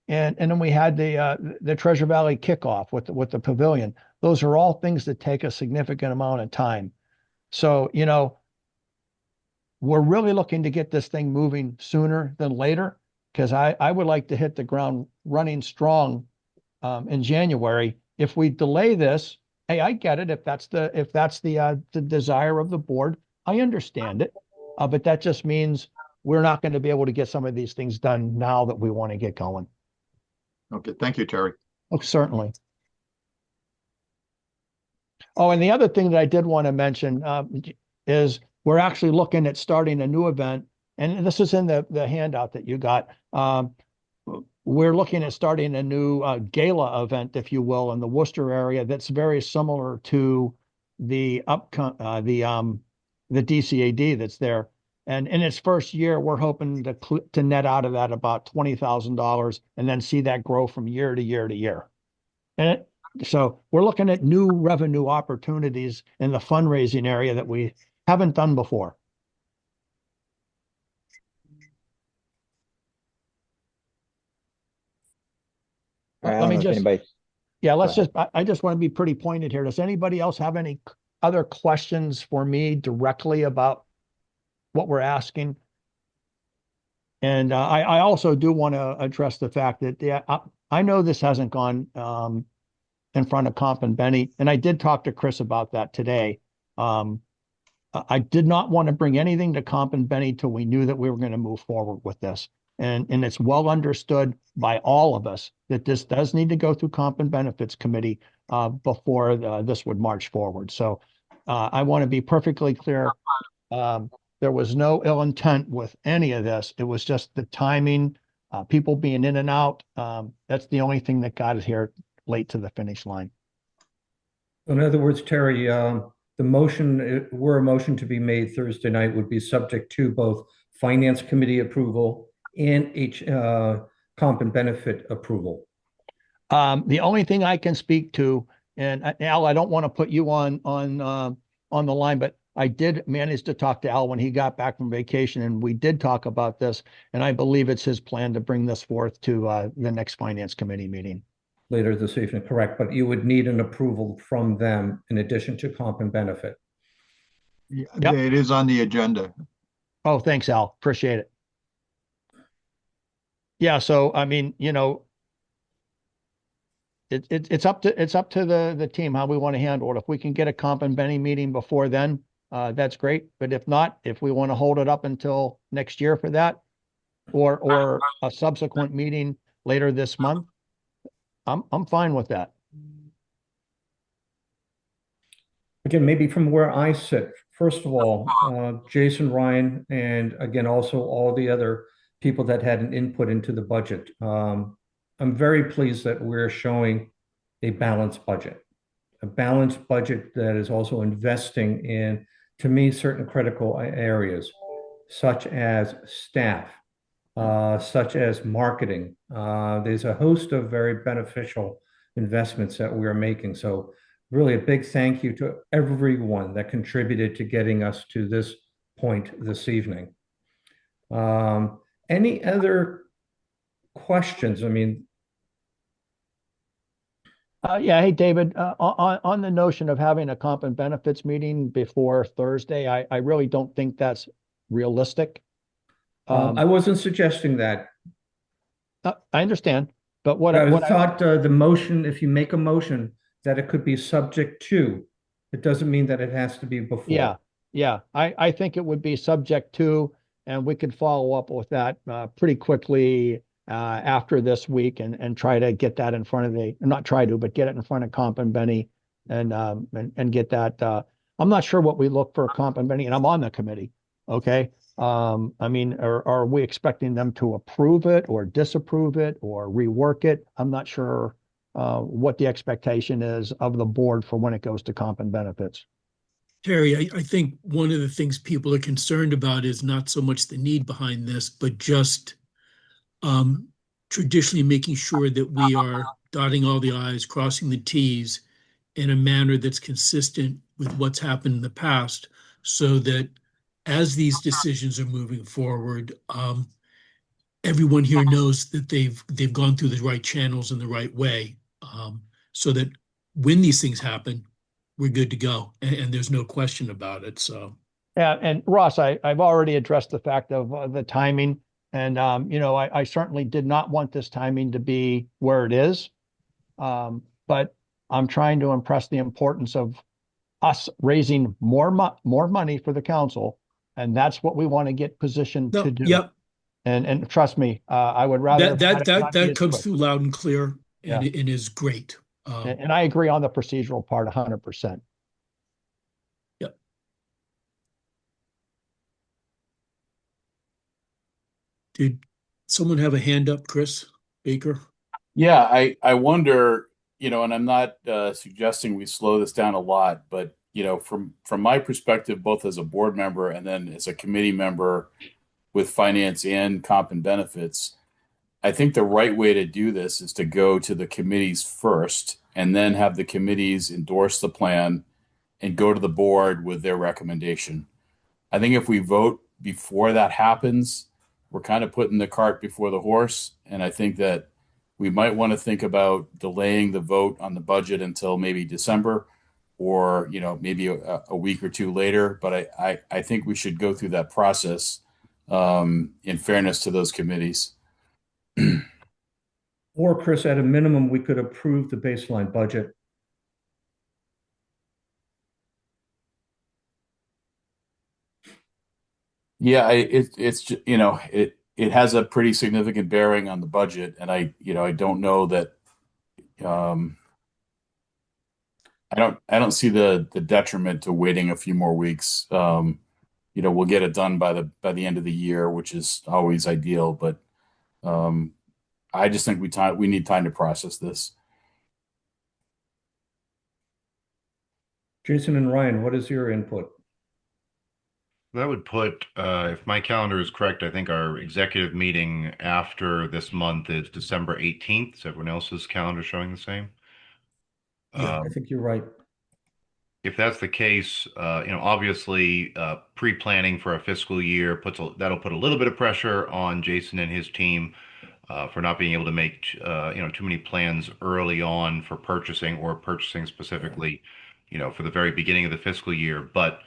And then we had the Treasure Valley kickoff with the pavilion. Those are all things that take a significant amount of time. So, we're really looking to get this thing moving sooner than later, because I would like to hit the ground running strong in January. If we delay this, hey, I get it. If that's the desire of the board, I understand it. But that just means we're not going to be able to get some of these things done now that we want to get going. Okay, thank you, Terry. Oh, certainly. Oh, and the other thing that I did want to mention is we're actually looking at starting a new event, and this is in the handout that you got. We're looking at starting a new gala event, if you will, in the Worcester area that's very similar to the DCAD that's there. And in its first year, we're hoping to net out of that about $20,000 and then see that grow from year to year to year. So we're looking at new revenue opportunities in the fundraising area that we haven't done before. I just want to be pretty pointed here. Does anybody else have any other questions for me directly about what we're asking? And I also do want to address the fact that I know this hasn't gone in front of Comp and Benny, and I did talk to Chris about that today. I did not want to bring anything to Comp and Benny till we knew that we were going to move forward with this. And it's well understood by all of us that this does need to go through Comp and Benefits Committee before this would march forward. So I want to be perfectly clear. There was no ill intent with any of this. It was just the timing, people being in and out. That's the only thing that got us here late to the finish line. In other words, Terry, the motion, were a motion to be made Thursday night, would be subject to both Finance Committee approval and Comp and Benefit approval. The only thing I can speak to, and Al, I don't want to put you on the line, but I did manage to talk to Al when he got back from vacation, and we did talk about this, and I believe it's his plan to bring this forth to the next Finance Committee meeting. Later this evening, correct, but you would need an approval from them in addition to Comp and Benefit. Yeah, yep. It is on the agenda. Oh, thanks, Al. Appreciate it. Yeah, so I mean, it's up to the team how we want to handle it. If we can get a Comp and Benny meeting before then, that's great. But if not, if we want to hold it up until next year for that, or a subsequent meeting later this month, I'm fine with that. Again, maybe from where I sit, first of all, Jason, Ryan, and again, also all the other people that had an input into the budget. I'm very pleased that we're showing a balanced budget that is also investing in, to me, certain critical areas, such as staff, such as marketing. There's a host of very beneficial investments that we're making. So really a big thank you to everyone that contributed to getting us to this point this evening. Any other questions? I mean, Yeah, hey, David, on the notion of having a comp and benefits meeting before Thursday, I really don't think that's realistic. I wasn't suggesting that. I understand, but I thought the motion, if you make a motion, that it could be subject to, it doesn't mean that it has to be before. Yeah, I think it would be subject to, and we could follow up with that pretty quickly after this week and try to get that in front of not try to, but get it in front of Comp and Benny and get that. I'm not sure what we look for Comp and Benny, and I'm on the committee. Okay. I mean, are we expecting them to approve it or disapprove it or rework it? I'm not sure what the expectation is of the board for when it goes to Comp and Benefits. Terry, I think one of the things people are concerned about is not so much the need behind this, but just traditionally making sure that we are dotting all the I's, crossing the T's in a manner that's consistent with what's happened in the past, so that as these decisions are moving forward, everyone here knows that they've gone through the right channels in the right way, so that when these things happen, we're good to go, and there's no question about it. So, yeah, and Ross, I've already addressed the fact of the timing, and I certainly did not want this timing to be where it is, but I'm trying to impress the importance of us raising more money for the council, and that's what we want to get positioned to do. Yep. And trust me, I would rather that comes through loud and clear, and it is great. And I agree on the procedural part 100%. Yep. Did someone have a hand up, Chris Baker? Yeah, I wonder, and I'm not suggesting we slow this down a lot, but from my perspective, both as a board member and then as a committee member with finance and comp and benefits, I think the right way to do this is to go to the committees first and then have the committees endorse the plan and go to the board with their recommendation. I think if we vote before that happens, we're kind of putting the cart before the horse. And I think that we might want to think about delaying the vote on the budget until maybe December or, maybe a week or two later. But I think we should go through that process in fairness to those committees. Or, Chris, at a minimum, we could approve the baseline budget. Yeah, it has a pretty significant bearing on the budget, and I don't know that I don't see the detriment to waiting a few more weeks. We'll get it done by the end of the year, which is always ideal, but I just think we need time to process this. Jason and Ryan, what is your input? That would put, if my calendar is correct, I think our executive meeting after this month is December 18th. Is everyone else's calendar showing the same? Yeah, I think you're right. If that's the case, obviously, pre-planning for a fiscal year that'll put a little bit of pressure on Jason and his team for not being able to make too many plans early on for purchasing or purchasing specifically, for the very beginning of the fiscal year. But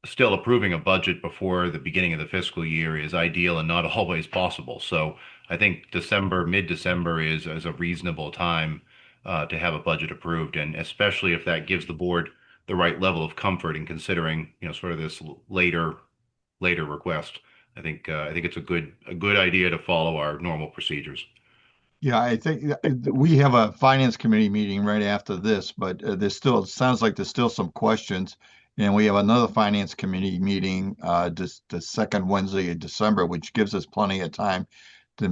still, approving a budget before the beginning of the fiscal year is ideal and not always possible. So I think mid-December is a reasonable time to have a budget approved, and especially if that gives the board the right level of comfort in considering, sort of this later request. I think it's a good idea to follow our normal procedures. Yeah, I think we have a finance committee meeting right after this, but it sounds like there's still some questions. And we have another finance committee meeting the second Wednesday of December, which gives us plenty of time to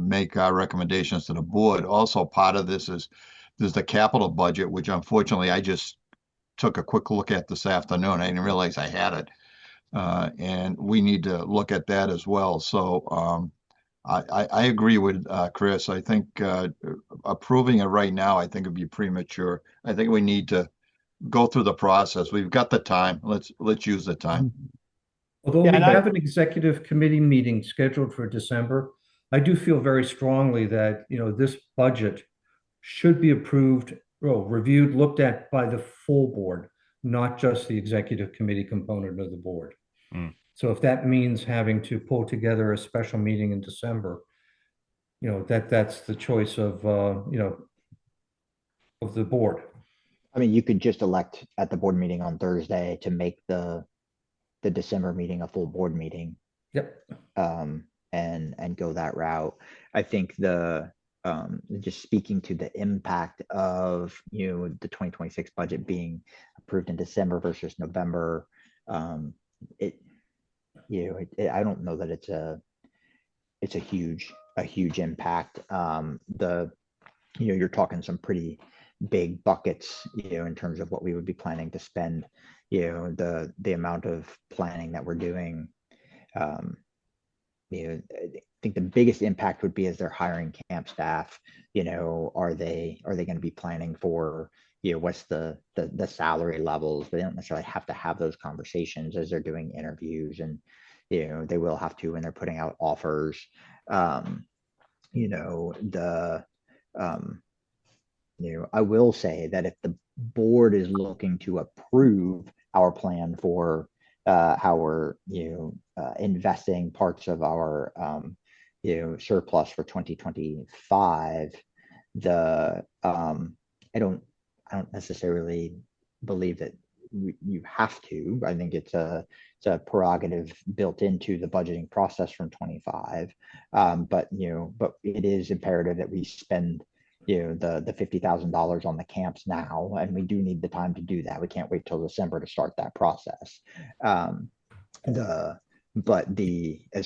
make our recommendations to the board. Also, part of this is there's the capital budget, which unfortunately I just took a quick look at this afternoon. I didn't realize I had it. And we need to look at that as well. So I agree with Chris. I think approving it right now, I think would be premature. I think we need to go through the process. We've got the time. Let's use the time. Although we have an executive committee meeting scheduled for December, I do feel very strongly that this budget should be approved, or reviewed, looked at by the full board, not just the executive committee component of the board. Mm. So if that means having to pull together a special meeting in December, that's the choice of, of the board. I mean, you could just elect at the board meeting on Thursday to make the December meeting a full board meeting. Yep. And go that route. I think just speaking to the impact of the 2026 budget being approved in December versus November, I don't know that it's a huge impact. You're talking some pretty big buckets, in terms of what we would be planning to spend, the amount of planning that we're doing. I think the biggest impact would be as they're hiring camp staff, are they going to be planning for, what's the salary levels? They don't necessarily have to have those conversations as they're doing interviews, and, they will have to when they're putting out offers. I will say that if the board is looking to approve our plan for how we're investing parts of our surplus for 2025, I don't necessarily believe that you have to. I think it's a prerogative built into the budgeting process from 25. But it is imperative that we spend the $50,000 on the camps now, and we do need the time to do that. We can't wait till December to start that process. As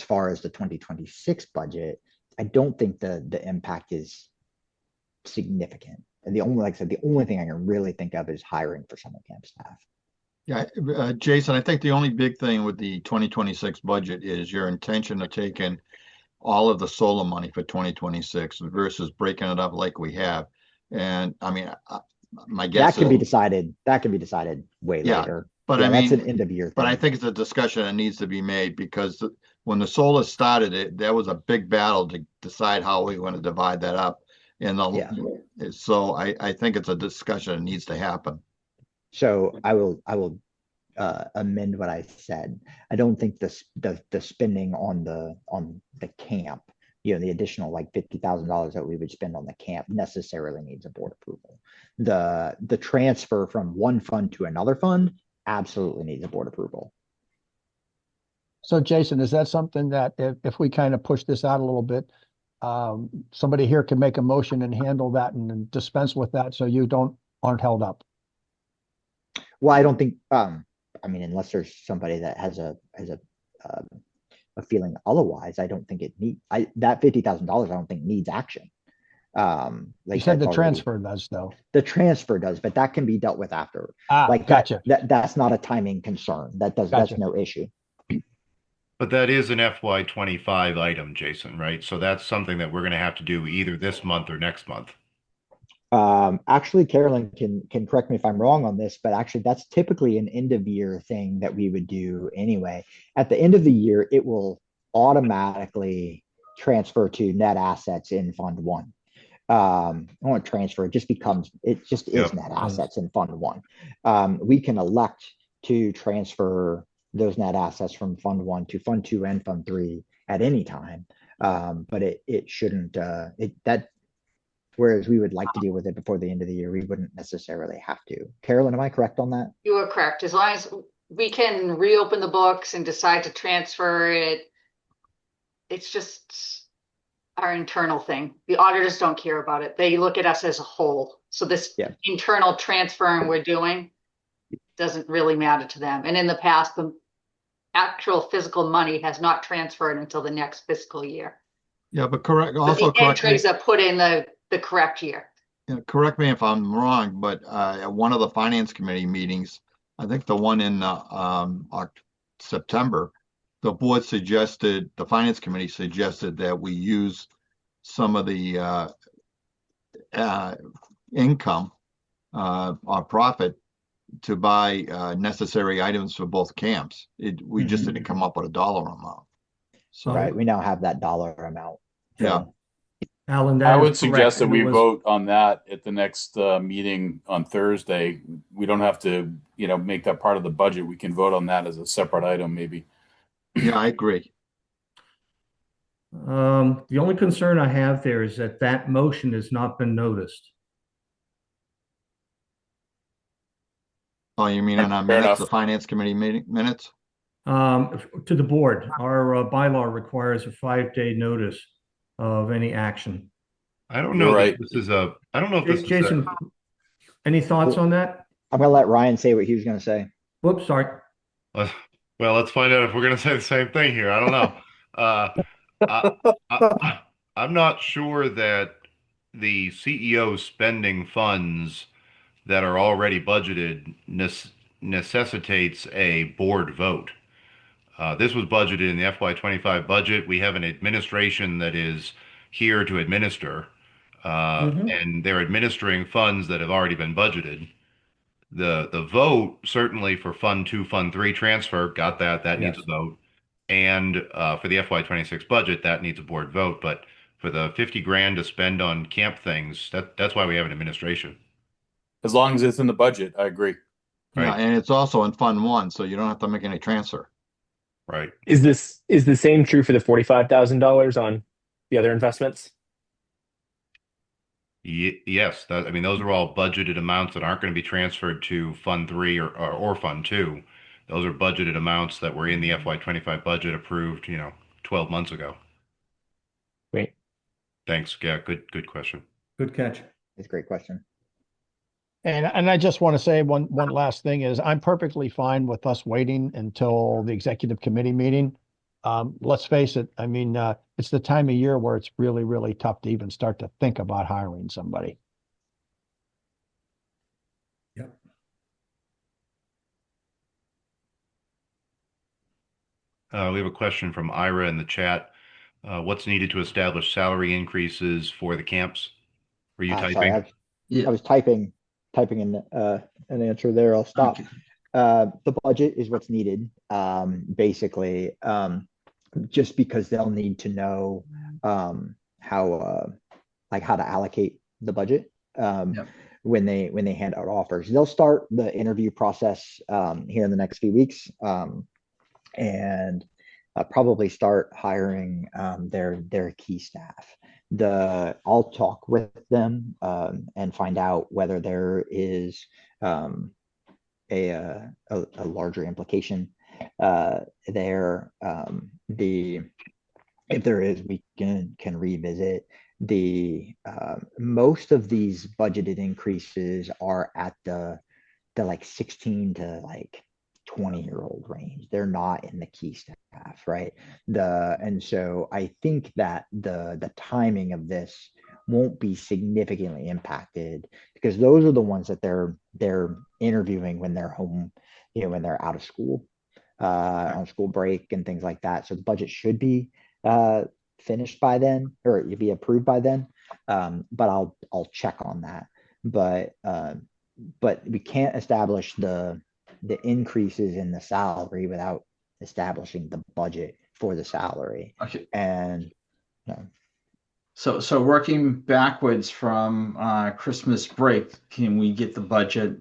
far as the 2026 budget, I don't think the impact is significant. And the only thing I can really think of is hiring for summer camp staff. Yeah, Jason, I think the only big thing with the 2026 budget is your intention of taking all of the solar money for 2026 versus breaking it up like we have. And I mean, my guess that can be decided. That can be decided way later. But that's an end of year thing. But I think it's a discussion that needs to be made, because when the solar started, there was a big battle to decide how we want to divide that up. So I think it's a discussion that needs to happen. So I will amend what I said. I don't think the spending on the camp, the additional like $50,000 that we would spend on the camp necessarily needs a board approval. The transfer from one fund to another fund absolutely needs a board approval. So Jason, is that something that if we kind of push this out a little bit, somebody here can make a motion and handle that and dispense with that, so you aren't held up? Well, I don't think, unless there's somebody that has a feeling otherwise, I don't think it that $50,000 I don't think needs action. You said the transfer does, though. The transfer does, but that can be dealt with after. Gotcha. That's not a timing concern. That's no issue. But that is an FY25 item, Jason, right? So that's something that we're going to have to do either this month or next month. Actually, Carolyn can correct me if I'm wrong on this, but actually that's typically an end of year thing that we would do anyway. At the end of the year, it will automatically transfer to net assets in Fund 1. I want to transfer, it just is net assets in Fund 1. We can elect to transfer those net assets from Fund 1 to Fund 2 and Fund 3 at any time. But it shouldn't, whereas we would like to deal with it before the end of the year, we wouldn't necessarily have to. Carolyn, am I correct on that? You are correct. As long as we can reopen the books and decide to transfer it, it's just our internal thing. The auditors don't care about it. They look at us as a whole. So this internal transferring we're doing doesn't really matter to them. And in the past, the actual physical money has not transferred until the next fiscal year. Yeah, but correct. But Also, the entries are put in the correct year. Correct me if I'm wrong, but at one of the finance committee meetings, I think the one in September, the finance committee suggested that we use some of the income or profit to buy necessary items for both camps. We just didn't come up with a dollar amount. So right, we now have that dollar amount. Yeah. Alan, I that would is suggest correct. that And it we was- vote on that at the next meeting on Thursday. We don't have to, make that part of the budget. We can vote on that as a separate item, maybe. Yeah, I agree. The only concern I have there is that that motion has not been noticed. Oh, you mean on our Fair minutes, enough. the finance committee meeting minutes? To the board, our bylaw requires a 5-day notice of any action. I don't You're know right. that this is a, I don't know if this is Jason, any thoughts on that? I'm gonna let Ryan say what he was gonna say. Whoops, sorry. well, let's find out if we're going to say the same thing here. I don't know. I'm not sure that the CEO spending funds that are already budgeted necessitates a board vote. This was budgeted in the FY25 budget. We have an administration that is here to administer, and they're administering funds that have already been budgeted. The vote, certainly for Fund 2, Fund 3 transfer, got that. That needs a Yes. vote. And for the FY26 budget, that needs a board vote. But for the 50 grand to spend on camp things, that's why we have an administration. As long as it's in the budget, I agree. Yeah, Right. and it's also in Fund 1, so you don't have to make any transfer. Right. Is the same true for the $45,000 on the other investments? Yes, I mean, those are all budgeted amounts that aren't going to be transferred to Fund 3 or Fund 2. Those are budgeted amounts that were in the FY25 budget approved, 12 months ago. Great. Thanks. Yeah, good question. Good catch. It's a great question. And I just want to say one last thing is I'm perfectly fine with us waiting until the executive committee meeting. Let's face it. I mean, it's the time of year where it's really, really tough to even start to think about hiring somebody. Yep. We have a question from Ira in the chat. What's needed to establish salary increases for the camps? Were you typing? Sorry, I was typing in an answer there. I'll stop. Okay. The budget is what's needed. Basically, just because they'll need to know how to allocate the budget Yep. when they hand out offers. They'll start the interview process here in the next few weeks, and probably start hiring their key staff. I'll talk with them and find out whether there is a larger implication there. If there is, we can revisit. Most of these budgeted increases are at the like 16 to like 20-year-old range. They're not in the key staff, right? And so I think that the timing of this won't be significantly impacted because those are the ones that they're interviewing when they're home, when they're out of school, on school break and things like that. So the budget should be finished by then, or be approved by then. But I'll check on that. But we can't establish the increases in the salary without establishing the budget for the salary. Okay. And So working backwards from Christmas break, can we get the budget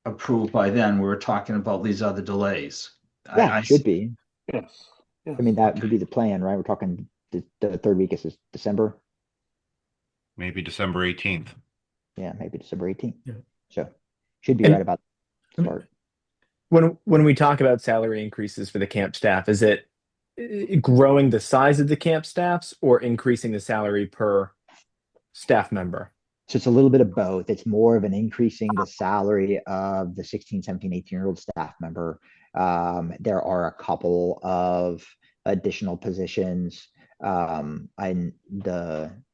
approved by then? We were talking about these other delays. yeah, it should be. Yes. I mean, that would be the plan, right? We're talking the third week is December. Maybe December 18th. Yeah, maybe December 18th. Yeah. So should be And- right about the start. When we talk about salary increases for the camp staff, is it growing the size of the camp staffs or increasing the salary per staff member? So it's a little bit of both. It's more of an increasing the salary of the 16, 17, 18-year-old staff member. There are a couple of additional positions. I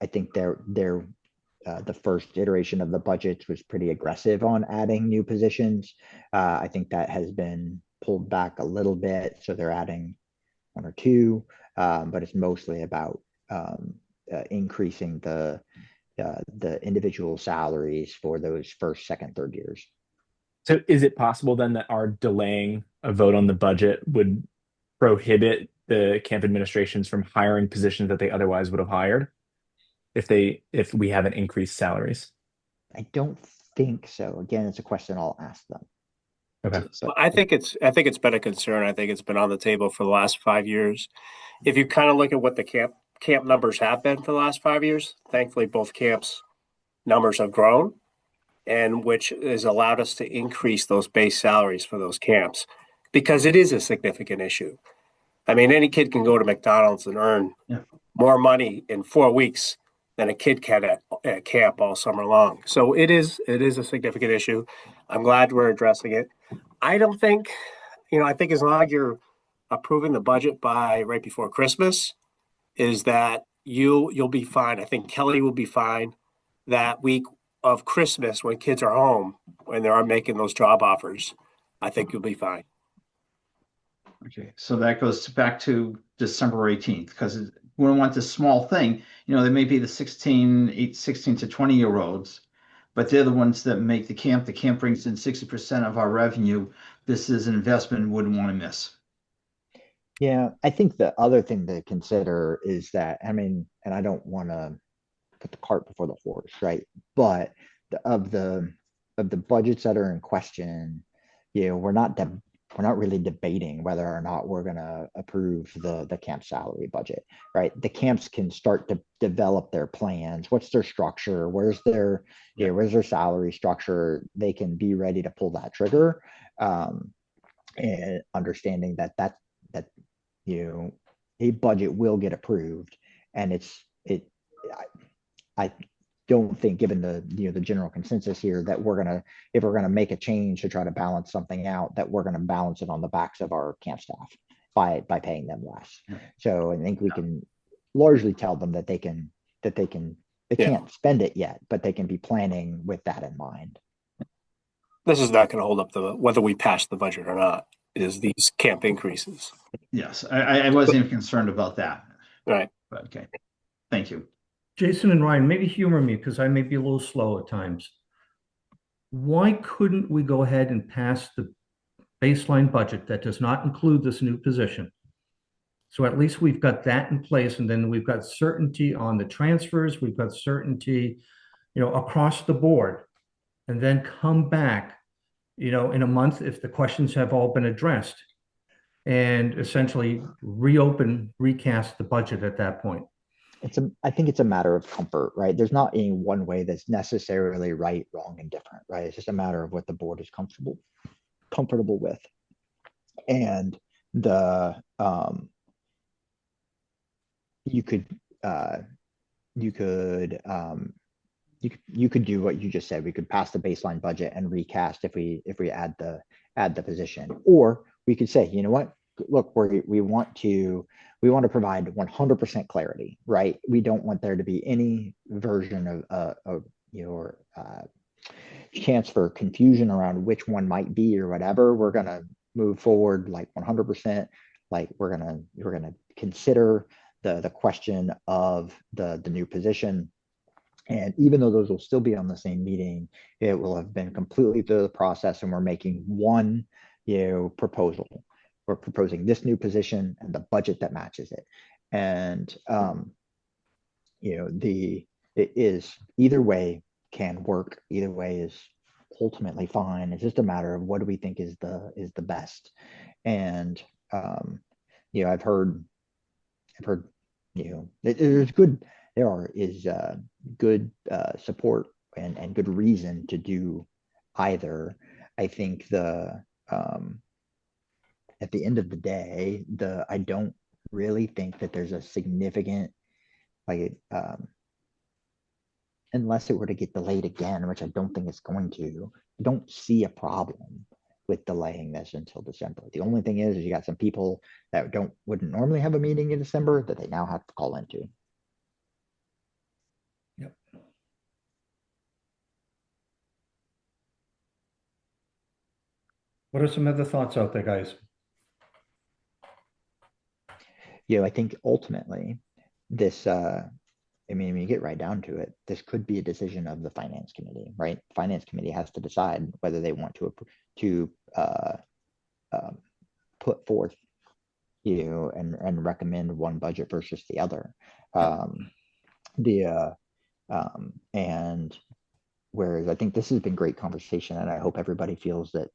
think the first iteration of the budget was pretty aggressive on adding new positions. I think that has been pulled back a little bit. So they're adding one or two, but it's mostly about increasing the individual salaries for those first, second, third years. So is it possible then that our delaying a vote on the budget would prohibit the camp administrations from hiring positions that they otherwise would have hired? if we haven't increased salaries? I don't think so. Again, it's a question I'll ask them. Okay. But I think it's been a concern. I think it's been on the table for the last 5 years. If you kind of look at what the camp numbers have been for the last 5 years, thankfully both camps numbers have grown, and which has allowed us to increase those base salaries for those camps because it is a significant issue. I mean, any kid can go to McDonald's and earn more money in 4 weeks than a kid can at camp all summer long. So it is a significant issue. I'm glad we're addressing it. I don't think, I think as long as you're approving the budget by right before Christmas, is that you'll be fine. I think Kelly will be fine that week of Christmas when kids are home, when they are making those job offers. I think you'll be fine. Okay, so that goes back to December 18th, because we don't want this small thing. They may be the 16 to 20-year-olds, but they're the ones that make the camp. The camp brings in 60% of our revenue. This is an investment we wouldn't want to miss. yeah, I think the other thing to consider is that, I mean, and I don't want to put the cart before the horse, right? But of the budgets that are in question, we're not really debating whether or not we're going to approve the camp salary budget, right? The camps can start to develop their plans. What's their structure? Where's their salary structure? They can be ready to pull that trigger, and understanding that a budget will get approved, and I don't think, given the general consensus here, that if we're gonna make a change to try to balance something out, that we're gonna balance it on the backs of our camp staff by paying them less. So I think we can largely tell them that they can't spend it yet, but they can be planning with that in mind. This is not going to hold up whether we pass the budget or not, is these camp increases. Yes, I wasn't even concerned about that. Right. But okay, thank you. Jason and Ryan, maybe humor me because I may be a little slow at times. Why couldn't we go ahead and pass the baseline budget that does not include this new position? So at least we've got that in place, and then we've got certainty on the transfers, we've got certainty, across the board, and then come back, in a month if the questions have all been addressed, and essentially recast the budget at that point. I think it's a matter of comfort, right? There's not any one way that's necessarily right, wrong, and different, right? It's just a matter of what the board is comfortable with. And you could do what you just said. We could pass the baseline budget and recast if we add the position, or we could say, you know what, look, we want to provide 100% clarity, right? We don't want there to be any version of your chance for confusion around which one might be or whatever. We're going to move forward like 100%. Like we're going to consider the question of the new position. And even though those will still be on the same meeting, it will have been completely through the process, and we're making one, proposal. We're proposing this new position and the budget that matches it. And it is, either way can work. Either way is ultimately fine. It's just a matter of what do we think is the best. And I've heard there's good. There is good support and good reason to do either. I think at the end of the day, I don't really think that there's a significant, unless it were to get delayed again, which I don't think it's going to, I don't see a problem with delaying this until December. The only thing is you got some people that wouldn't normally have a meeting in December that they now have to call into. Yep. What are some other thoughts out there, guys? I think ultimately this, when you get right down to it, this could be a decision of the finance committee, right? The finance committee has to decide whether they want to put forth, and recommend one budget versus the other. And whereas I think this has been great conversation, and I hope everybody feels that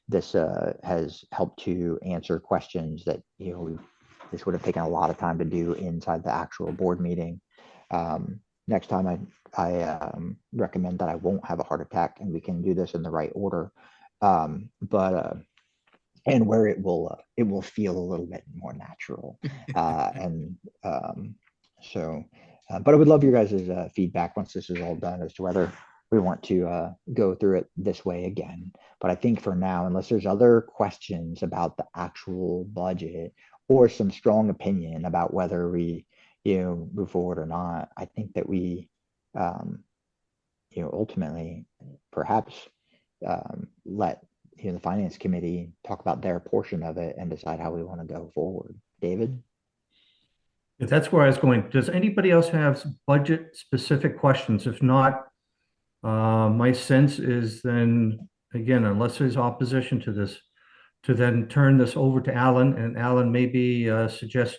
this has helped to answer questions that this would have taken a lot of time to do inside the actual board meeting. Next time I recommend that I won't have a heart attack and we can do this in the right order. And where it will feel a little bit more natural. But I would love your guys' feedback once this is all done as to whether we want to go through it this way again. But I think for now, unless there's other questions about the actual budget or some strong opinion about whether we move forward or not, I think that we ultimately perhaps let the finance committee talk about their portion of it and decide how we want to go forward. David? That's where I was going. Does anybody else have budget specific questions? If not, my sense is then, again, unless there's opposition to this, to then turn this over to Alan, and Alan maybe suggest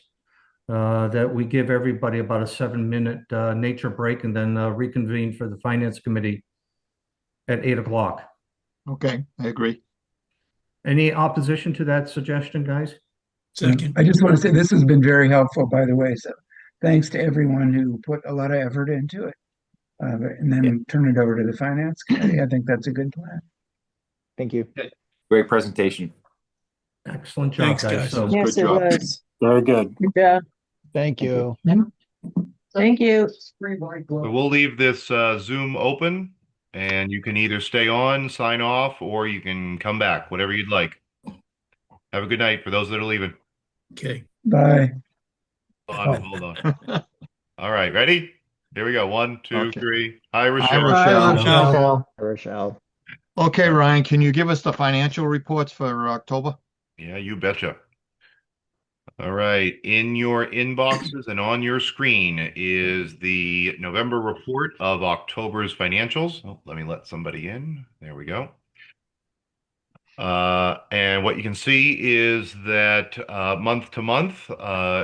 that we give everybody about a 7-minute nature break and then reconvene for the finance committee at 8 o'clock. Okay, I agree. Any opposition to that suggestion, guys? Second. I just want to say this has been very helpful, by the way. So thanks to everyone who put a lot of effort into it. And then turn it over to the finance committee. I think that's a good plan. Thank you. Great presentation. Excellent job, Thanks, guys. guys. So Yes, it was. Very good. Yeah. Thank you. Thank you. So we'll leave this Zoom open, and you can either stay on, sign off, or you can come back, whatever you'd like. Have a good night for those that are leaving. Okay. Bye. Hold on. All right, ready? Here we go. 1, 2, Okay. 3. Hi, Hi, Rochelle. Rochelle. Rochelle. Okay, Ryan, can you give us the financial reports for October? Yeah, you betcha. All right. In your inboxes and on your screen is the November report of October's financials. Oh, let me let somebody in. There we go. And what you can see is that month to month,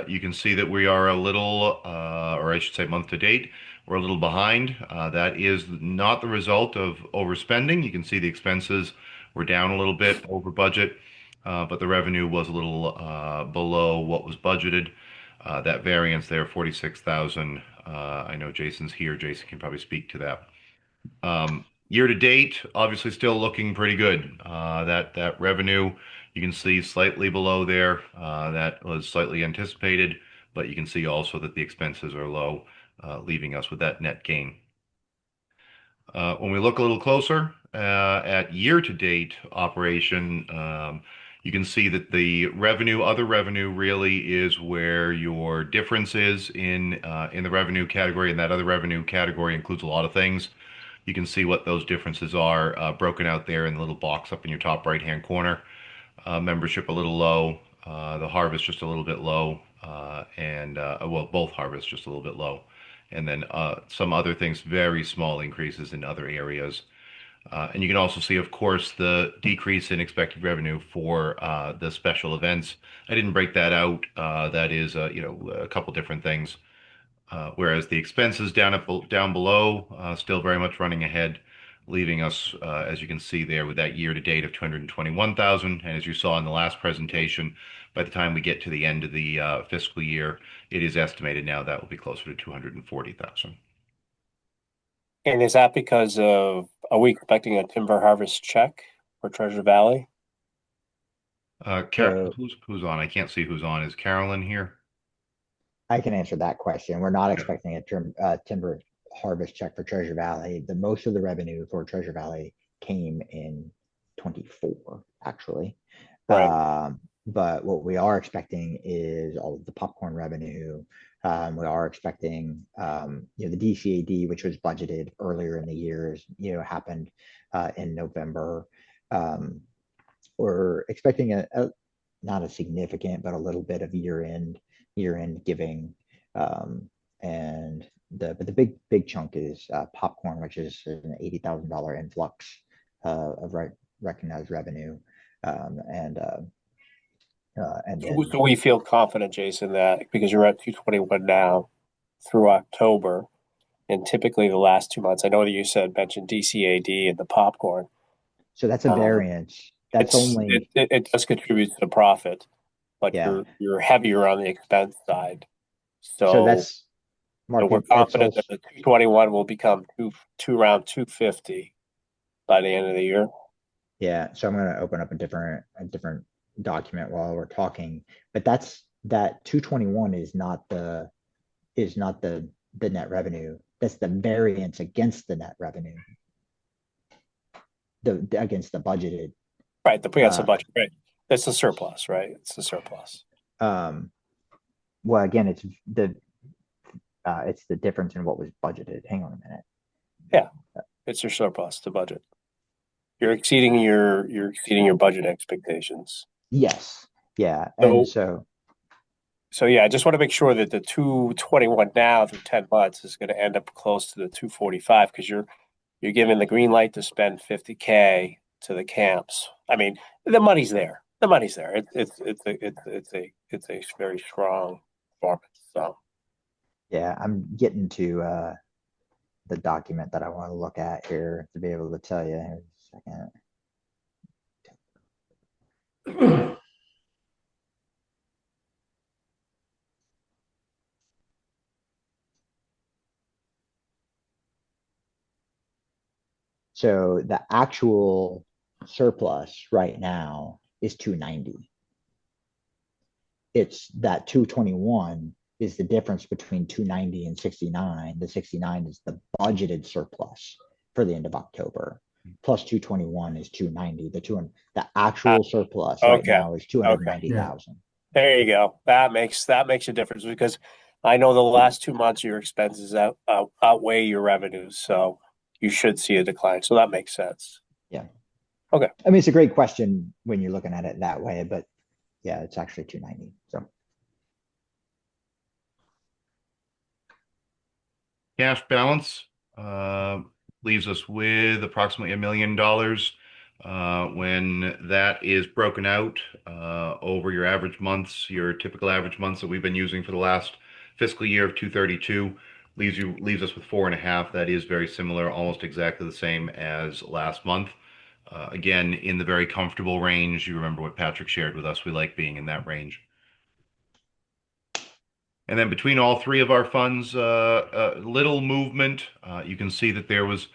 you can see that we are a little, or I should say month to date, we're a little behind. That is not the result of overspending. You can see the expenses were down a little bit over budget, but the revenue was a little below what was budgeted. That variance there, 46,000. I know Jason's here. Jason can probably speak to that. Year to date, obviously still looking pretty good. That revenue, you can see slightly below there. That was slightly anticipated, but you can see also that the expenses are low, leaving us with that net gain. When we look a little closer at year to date operation, you can see that the revenue, other revenue, really is where your difference is in the revenue category, and that other revenue category includes a lot of things. You can see what those differences are broken out there in the little box up in your top right-hand corner. Membership a little low, the harvest just a little bit low, well, both harvests just a little bit low. And then some other things, very small increases in other areas. And you can also see, of course, the decrease in expected revenue for the special events. I didn't break that out. That is, a couple different things. Whereas the expenses down below, still very much running ahead, leaving us, as you can see there, with that year to date of 221,000. And as you saw in the last presentation, by the time we get to the end of the fiscal year, it is estimated now that will be closer to 240,000. And is that because are we expecting a timber harvest check for Treasure Valley? Who's on? I can't see who's on. Is Carolyn here? I can answer that question. We're not expecting a timber harvest check for Treasure Valley. Most of the revenue for Treasure Valley came in 24, actually. Right. But what we are expecting is all of the popcorn revenue. We are expecting, the DCAD, which was budgeted earlier in the years, happened in November. We're expecting not a significant, but a little bit of year-end giving. And the big chunk is popcorn, which is an $80,000 influx of recognized revenue. So we feel confident, Jason, that because you're at 221 now through October, And typically the last 2 months, I know that you mentioned DCAD and the popcorn. So that's a variance. That's only, it does contribute to the profit, but yeah. you're heavier on the expense side. So that's, So we're confident that the 221 will become around 250 by the end of the year. Yeah, so I'm going to open up a different document while we're talking, but that 221 is not the net revenue. That's the variance against the net revenue. Against the budgeted. Right, the budget, right? That's the surplus, right? It's the surplus. Well, again, it's the difference in what was budgeted. Hang on a minute. Yeah, it's your surplus to budget. You're exceeding your budget expectations. Yes. Yeah. And so yeah, I just want to make sure that the 221 now through 10 months is going to end up close to the 245 because you're giving the green light to spend $50K to the camps. I mean, the money's there. The money's there. It's a very strong performance. So yeah, I'm getting to the document that I want to look at here to be able to tell you. Here's a second. So the actual surplus right now is 290. It's that 221 is the difference between 290 and 69. The 69 is the budgeted surplus for the end of October. Plus 221 is 290. The actual surplus right now is 290,000. There you go. That makes a difference because I know the last 2 months your expenses outweigh your revenues, so you should see a decline. So that makes sense. Yeah. Okay. I mean, it's a great question when you're looking at it that way, but yeah, it's actually 290. So cash balance leaves us with approximately $1 million. When that is broken out over your average months, your typical average months that we've been using for the last fiscal year of 232, leaves us with 4.5. That is very similar, almost exactly the same as last month. Again, in the very comfortable range. You remember what Patrick shared with us. We like being in that range. And then between all three of our funds, little movement. You can see that there was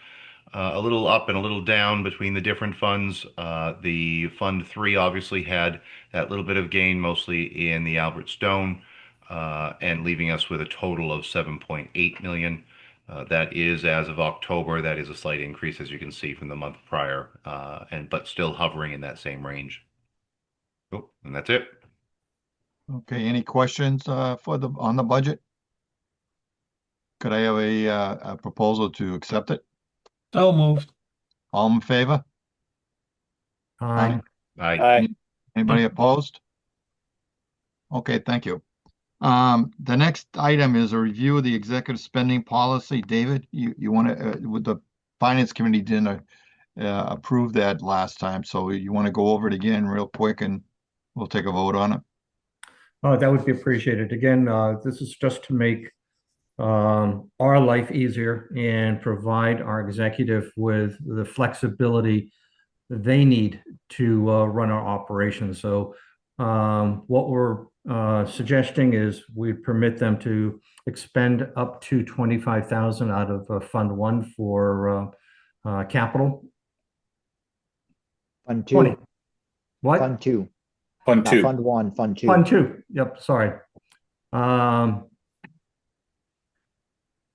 a little up and a little down between the different funds. The Fund 3 obviously had that little bit of gain, mostly in the Albert Stone, and leaving us with a total of 7.8 million. That is as of October. That is a slight increase, as you can see from the month prior, but still hovering in that same range. Oh, and that's it. Okay, any questions on the budget? Could I have a proposal to accept it? So moved. All in favor? Aye. Aye. Anybody opposed? Okay, thank you. The next item is a review of the executive spending policy. David, you want to, with the finance committee didn't approve that last time, so you want to go over it again real quick and we'll take a vote on it. Oh, that would be appreciated. Again, this is just to make our life easier and provide our executive with the flexibility they need to run our operations. So what we're suggesting is we permit them to expend up to 25,000 out of Fund 1 for capital. Fund 2. 20. What? Fund 2. Fund Not 2. Fund 1, Fund 2. Fund 2. Yep, sorry. Sorry,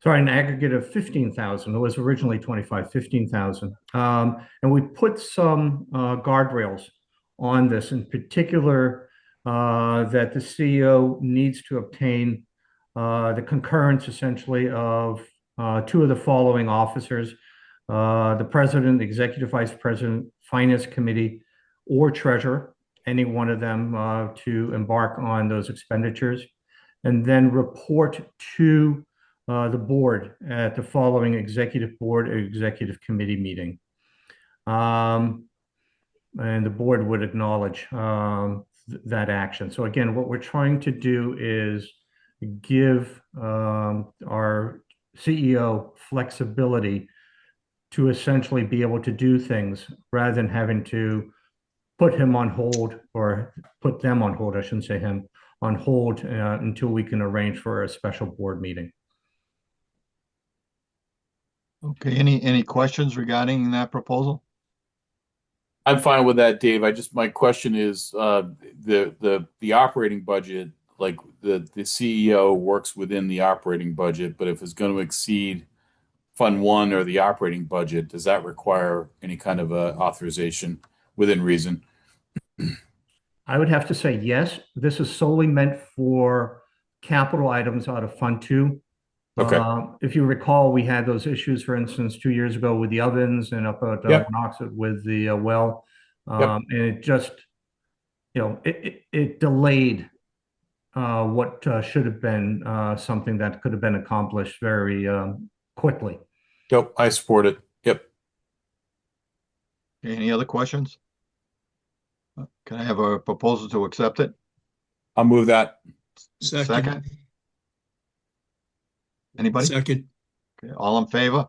an aggregate of 15,000. It was originally 25, 15,000. And we put some guardrails on this, in particular, that the CEO needs to obtain the concurrence, essentially, of two of the following officers: the president, the executive vice president, finance committee, or treasurer, any one of them to embark on those expenditures, and then report to the board at the following executive board or executive committee meeting. And the board would acknowledge that action. So again, what we're trying to do is give our CEO flexibility to essentially be able to do things rather than having to put him on hold, or put them on hold, I shouldn't say him, on hold until we can arrange for a special board meeting. Okay, any questions regarding that proposal? I'm fine with that, Dave. My question is, the operating budget, like the CEO works within the operating budget, but if it's going to exceed Fund 1 or the operating budget, does that require any kind of authorization within reason? I would have to say yes. This is solely meant for capital items out of Fund 2. Okay. If you recall, we had those issues, for instance, 2 years ago with the ovens and up at Yep. Monoxide with the well. Yep. And it just, it delayed what should have been something that could have been accomplished very quickly. Yep, I support it. Yep. Okay, any other questions? Can I have a proposal to accept it? I'll move that. Second? Anybody? Second. Okay, all in favor?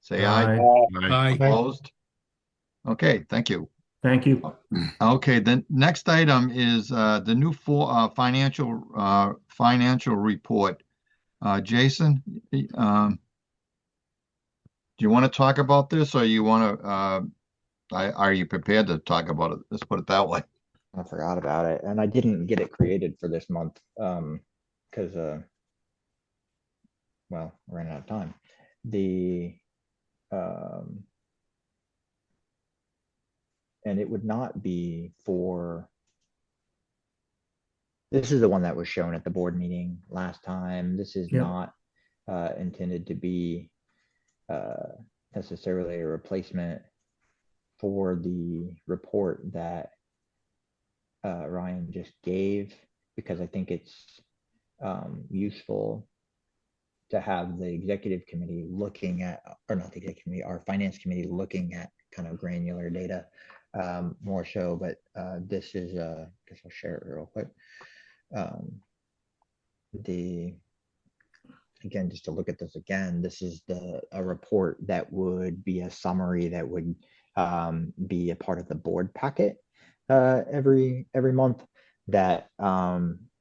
Say aye. Aye. Opposed? Okay, thank you. Thank you. Okay, the next item is the new financial report. Jason, do you want to talk about this, or you want to? Are you prepared to talk about it? Let's put it that way. I forgot about it, and I didn't get it created for this month because well, I ran out of time. And it would not be for. This is the one that was shown at the board meeting last time. This is not intended to be necessarily a replacement for the report that Ryan just gave, because I think it's useful to have the executive committee looking at, or not the executive committee, our finance committee looking at kind of granular data more so. But this is, I guess I'll share it real quick. Again, just to look at this again, this is a report that would be a summary that would be a part of the board packet every month that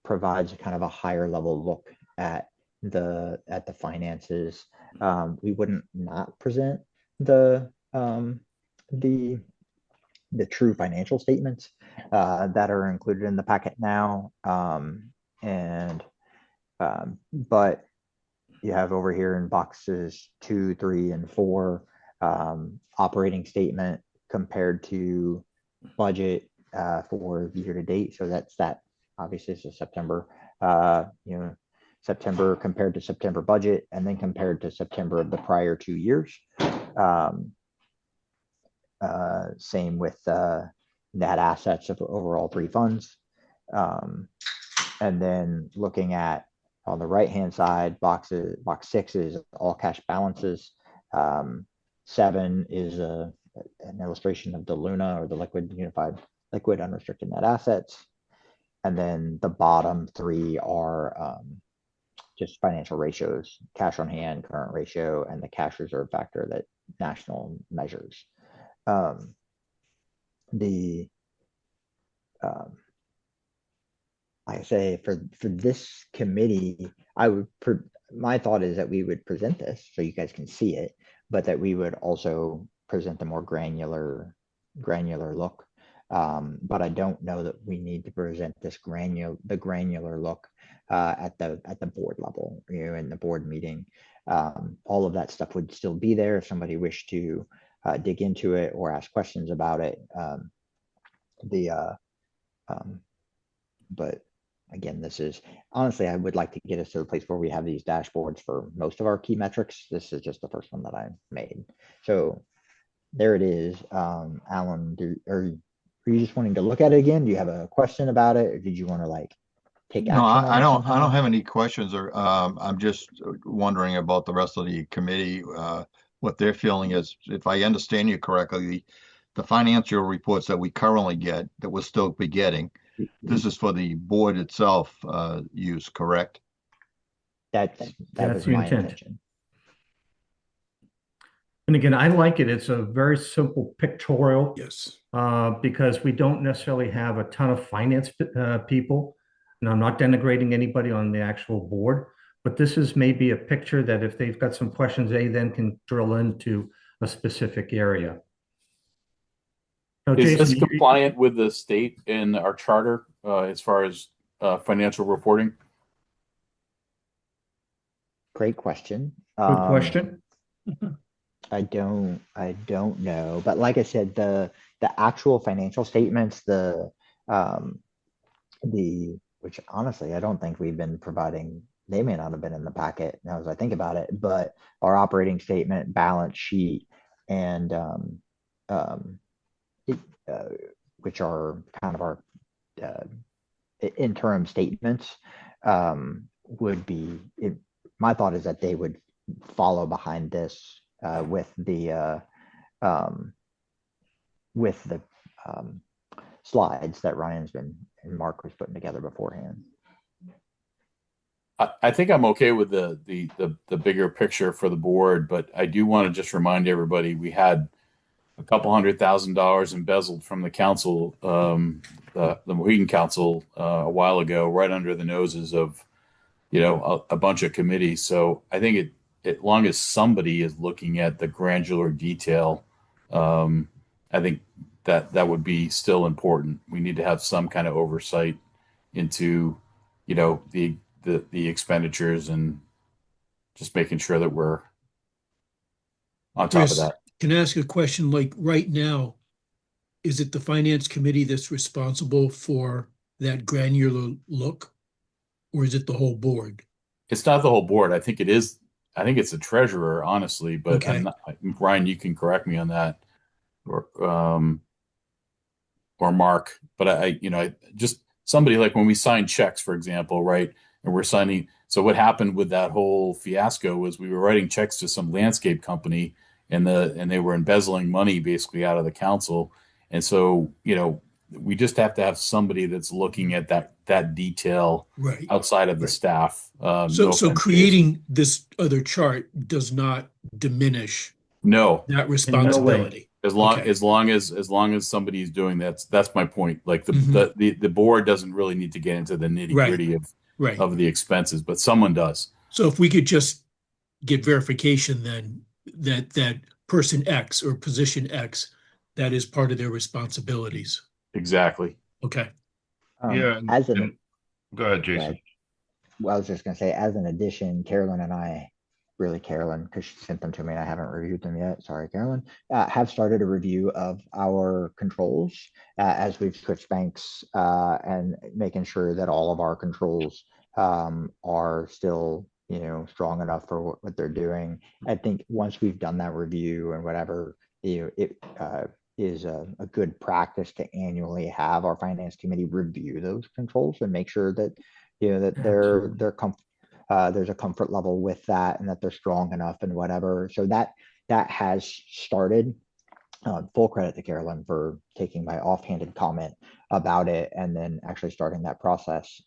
provides kind of a higher level look at the finances. We wouldn't not present the true financial statements that are included in the packet now, but you have over here in boxes 2, 3, and 4 operating statement compared to budget for year to date. So that obviously is a September, September compared to September budget, and then compared to September of the prior 2 years. Same with net assets of overall 3 funds. And then looking at on the right-hand side, box 6 is all cash balances. 7 is an illustration of the Luna, or the liquid unrestricted net assets. And then the bottom 3 are just financial ratios: cash on hand, current ratio, and the cash reserve factor that national measures. I say for this committee, my thought is that we would present this so you guys can see it, but that we would also present the more granular look. But I don't know that we need to present this granular look at the board level, in the board meeting. All of that stuff would still be there if somebody wished to dig into it or ask questions about it. But again, this is honestly, I would like to get us to the place where we have these dashboards for most of our key metrics. This is just the first one that I made. So there it is. Alan, are you just wanting to look at it again? Do you have a question about it, or did you want to take action? No, I don't have any questions, or I'm just wondering about the rest of the committee, what their feeling is. If I understand you correctly, the financial reports that we currently get, that we'll still be getting, this is for the board itself use, correct? That was my intention. And again, I like it. It's a very simple pictorial. Yes. Because we don't necessarily have a ton of finance people. And I'm not denigrating anybody on the actual board, but this is maybe a picture that if they've got some questions, they then can drill into a specific area. Now, Is this Jason, compliant with the state and our charter as far as financial reporting? Great question. Good question. I don't know, but like I said, the actual financial statements, which honestly I don't think we've been providing. They may not have been in the packet now as I think about it, but our operating statement, balance sheet, and it, which are kind of our interim statements, would be. My thought is that they would follow behind this with the slides that Ryan's been and Mark was putting together beforehand. I think I'm okay with the bigger picture for the board, but I do want to just remind everybody we had a couple $100,000 embezzled from the council, the Mohegan Council, a while ago, right under the noses of a bunch of committees. So I think as long as somebody is looking at the granular detail, I think that would be still important. We need to have some kind of oversight into, the expenditures and just making sure that we're on top Chris, of that. can I ask a question? Like right now, is it the finance committee that's responsible for that granular look, or is it the whole board? It's not the whole board. I think it is. I think it's the treasurer, honestly, but Okay. I'm not, Ryan, you can correct me on that, or Mark, but I just somebody like when we sign checks, for example, right? And we're signing. So what happened with that whole fiasco was we were writing checks to some landscape company and they were embezzling money basically out of the council. And so, we just have to have somebody that's looking at that detail Right. outside of the staff. So creating this other chart does not diminish no that responsibility. As long as somebody's doing that, that's my point. Like the board doesn't really need to get into the nitty gritty of the expenses, but someone does. So if we could just get verification then that person X or position X, that is part of their responsibilities. Exactly. Okay. Go ahead, Jason. Well, I was just going to say, as an addition, Carolyn and I, really Carolyn, because she sent them to me and I haven't reviewed them yet. Sorry, Carolyn. Have started a review of our controls as we've switched banks and making sure that all of our controls are still, strong enough for what they're doing. I think once we've done that review and whatever, it is a good practice to annually have our finance committee review those controls and make sure that they're there's a comfort level with that and that they're strong enough and whatever. So that has started. Full credit to Carolyn for taking my offhanded comment about it and then actually starting that process.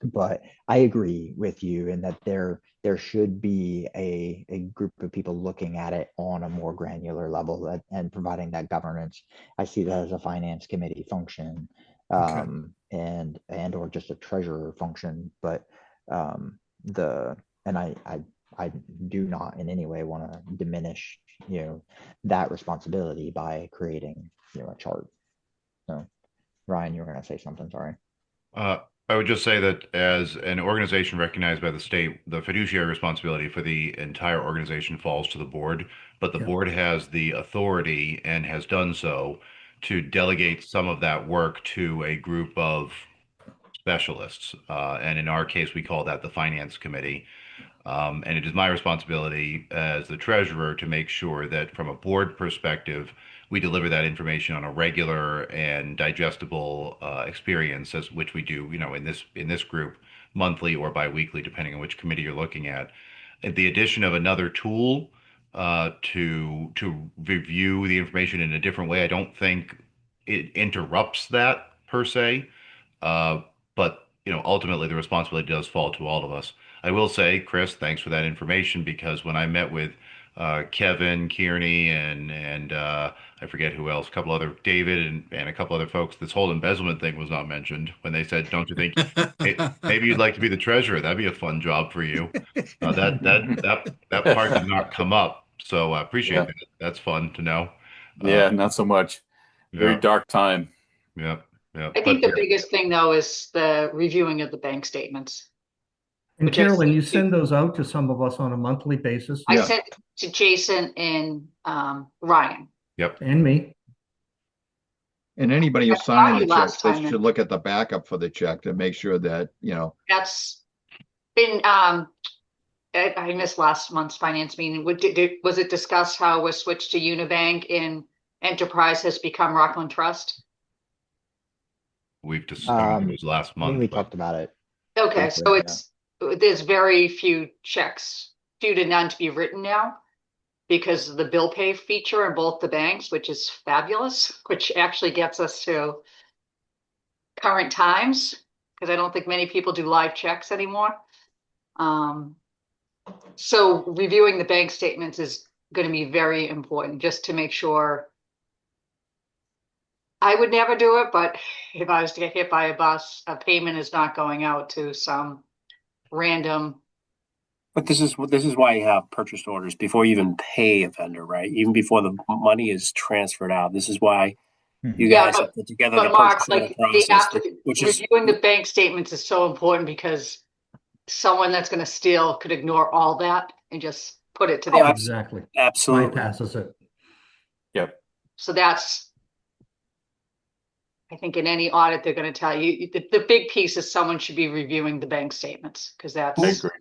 But I agree with you in that there should be a group of people looking at it on a more granular level and providing that governance. I see that as a finance committee function, and or just a treasurer function. But I do not in any way want to diminish that responsibility by creating a chart. So Ryan, you were going to say something. Sorry. I would just say that as an organization recognized by the state, the fiduciary responsibility for the entire organization falls to the board, but the board has the authority and has done so to delegate some of that work to a group of specialists. And in our case, we call that the finance committee. And it is my responsibility as the treasurer to make sure that from a board perspective, we deliver that information on a regular and digestible experience, as which we do, in this group monthly or biweekly, depending on which committee you're looking at. And the addition of another tool to review the information in a different way, I don't think it interrupts that per se. But ultimately, the responsibility does fall to all of us. I will say, Chris, thanks for that information, because when I met with Kevin Kearney and I forget who else, a couple other David and a couple other folks. This whole embezzlement thing was not mentioned when they said, "Don't you think maybe you'd like to be the treasurer? That'd be a fun job for you." That part did not come up, so I appreciate Yeah. that. That's fun to know. Yeah, not so much. Very Yeah, dark time. yeah, yeah. I think the biggest thing though is the reviewing of the bank statements. And Which I Carolyn, you sent to- send those out to some of us on a monthly basis? I sent to Jason and Ryan. Yep. And me. And anybody who's I signing saw the you check, last they time, should look at the backup for the check to make sure that, you know, That's been I missed last month's finance meeting. Was it discussed how it was switched to Unibank and Enterprise has become Rockland Trust? We've discussed it was last I think month, we but talked about it. Okay, briefly, so yeah. there's very few checks, few to none to be written now because of the bill pay feature in both the banks, which is fabulous, which actually gets us to current times because I don't think many people do live checks anymore. So reviewing the bank statements is going to be very important just to make sure. I would never do it, but if I was to get hit by a bus, a payment is not going out to some random. But this is why you have purchase orders before you even pay a vendor, right? Even before the money is transferred out. This is why you Yeah, guys have put together but the Mark, purchase order like process, which is reviewing the bank statements is so important because someone that's going to steal could ignore all that and just put it to their. Exactly. Absolutely. Bypasses it. Yep. So that's, I think in any audit, they're going to tell you the big piece is someone should be reviewing the bank statements because that's. I agree.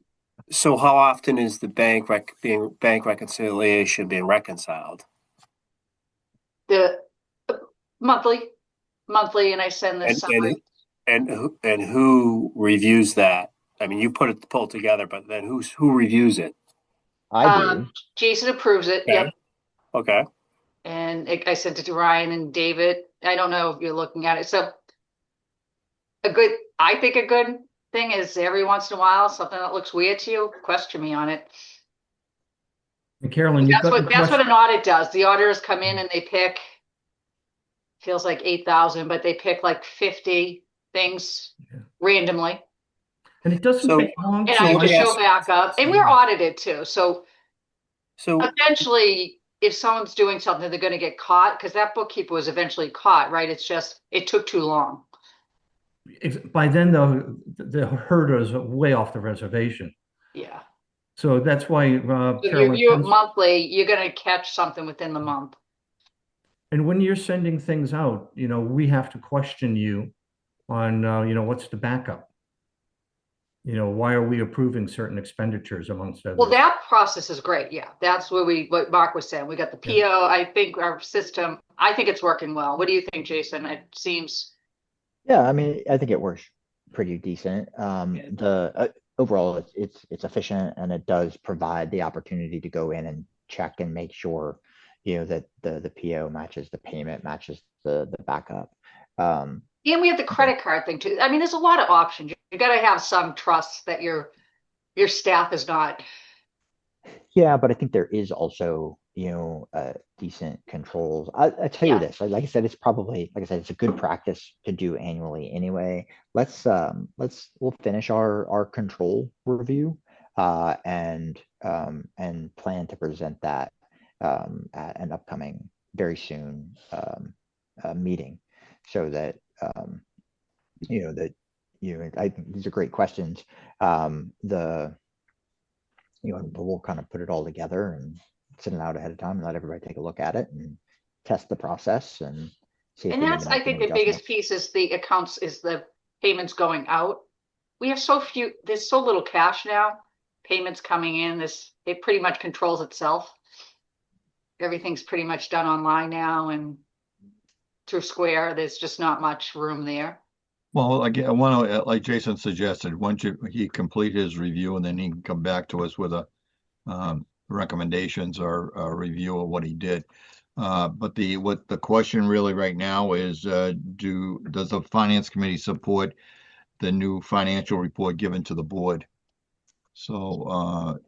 So how often is the bank reconciliation being reconciled? The monthly, and I send this summary. And who reviews that? I mean, you pull it together, but then who reviews it? I do. Jason approves it. Okay. Yep. Okay. And I sent it to Ryan and David. I don't know if you're looking at it. So I think a good thing is every once in a while, something that looks weird to you, question me on it. And Carolyn, That's what an audit does. The auditors come in and they pick, feels like 8,000, but they pick like 50 things randomly. And it doesn't take long. And I have to show back up. And we're audited too. So eventually, if someone's doing something, they're going to get caught because that bookkeeper was eventually caught, right? It's just, it took too long. By then, the herders are way off the reservation. Yeah. So that's why If you Carolyn. review it monthly, you're going to catch something within the month. And when you're sending things out, we have to question you on, what's the backup? Why are we approving certain expenditures amongst others? Well, that process is great. Yeah. That's what Mark was saying. We got the PO. Yeah. I think our system, I think it's working well. What do you think, Jason? It seems. Yeah, I mean, I think it works pretty decent. Overall, it's efficient and it does provide the opportunity to go in and check and make sure, that the PO matches the payment, matches the backup. And we have the credit card thing too. I mean, there's a lot of options. You got to have some trust that your staff is not. Yeah, but I think there is also, decent controls. I tell you this, like I said, it's a good practice to do annually anyway. We'll finish our control review, and plan to present that at an upcoming very soon meeting, so that I think these are great questions. We'll kind of put it all together and send it out ahead of time and let everybody take a look at it and test the process and see. And that's, I think, the biggest piece is the accounts, is the payments going out. We have so few, there's so little cash now, payments coming in, it pretty much controls itself. Everything's pretty much done online now and through Square, there's just not much room there. Well, again, I want to, like Jason suggested, once he complete his review and then he can come back to us with a recommendations or a review of what he did. But what the question really right now is, does the finance committee support the new financial report given to the board? So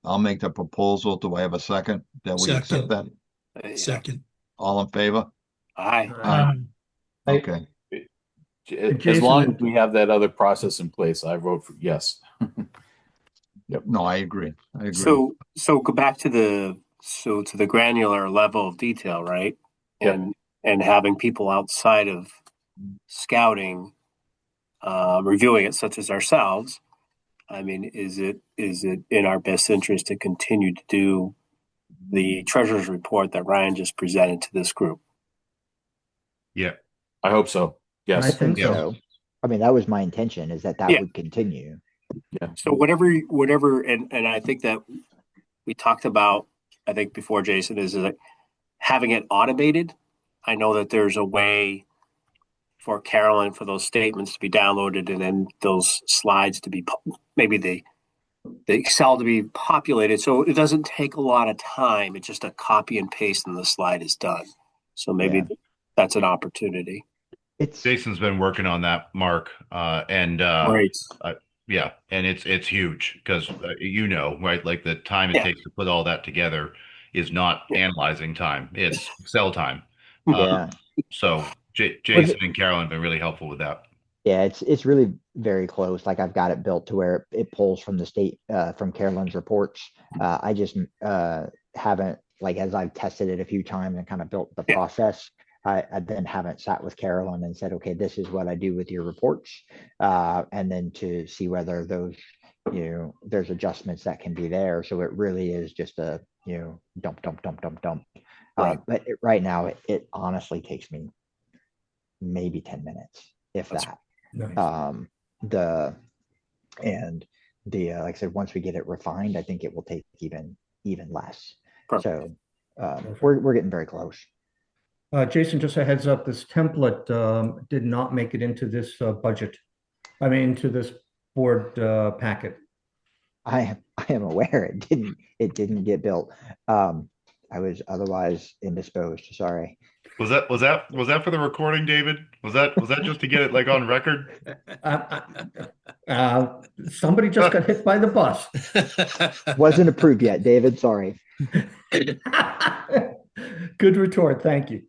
I'll make the proposal. Do I have a second that we accept that? Second. All in favor? Aye. Aye. Okay. As Jason, long as we have that other process in place, I vote for yes. Yep. No, I agree. I agree. So go back to the granular level of detail, right? Yep. And having people outside of scouting reviewing it, such as ourselves. I mean, is it in our best interest to continue to do the treasurer's report that Ryan just presented to this group? Yeah. I hope so. Yes. I think Yeah. so. I mean, that was my intention, is that Yeah. would continue. Yeah. So whatever, and I think that we talked about, I think before, Jason, is like having it automated. I know that there's a way for Carolyn for those statements to be downloaded and then those slides to be maybe the Excel to be populated, so it doesn't take a lot of time. It's just a copy and paste, and the slide is done. So maybe that's an opportunity. Jason's been working on that, Mark, and Great. yeah, and it's huge because right, like the time it takes to put all that together is not analyzing time; it's Excel time. Yeah. So Jason and Carolyn have been really helpful with that. Yeah, it's really very close. Like, I've got it built to where it pulls from the state, from Carolyn's reports. I just haven't, like, as I've tested it a few times and kind of built the process, I then haven't sat with Carolyn and said, okay, this is what I do with your reports. And then to see whether those, there's adjustments that can be there. So it really is just a, dump. Right. But right now, it honestly takes me maybe 10 minutes, if that. Nice. Like I said, once we get it refined, I think it will take even less. Perfect. So we're getting very close. Jason, just a heads up, this template did not make it into this budget. I mean, into this board packet. I am aware it didn't get built. I was otherwise indisposed. Sorry. Was that for the recording, David? Was that just to get it like on record? Somebody just got hit by the bus. Wasn't approved yet, David. Sorry. Good retort. Thank you.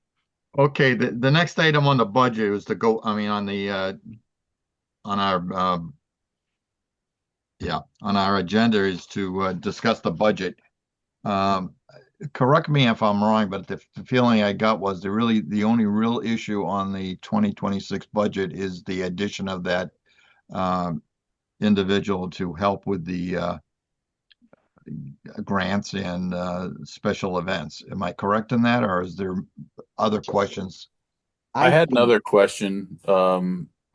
Okay, the next item on the budget was to go, I mean, on our agenda is to discuss the budget. Correct me if I'm wrong, but the feeling I got was the only real issue on the 2026 budget is the addition of that individual to help with the grants and special events. Am I correct in that, or is there other questions? I had another question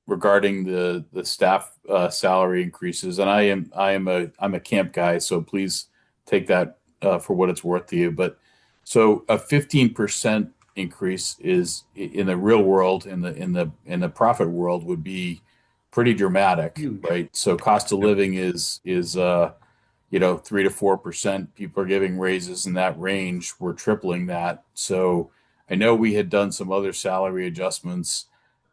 regarding the staff salary increases, and I'm a camp guy, so please take that for what it's worth to you. But so a 15% increase is in the real world, in the profit world, would be pretty dramatic, right? So cost of living is 3 to 4%. People are giving raises in that range. We're tripling that. So I know we had done some other salary adjustments.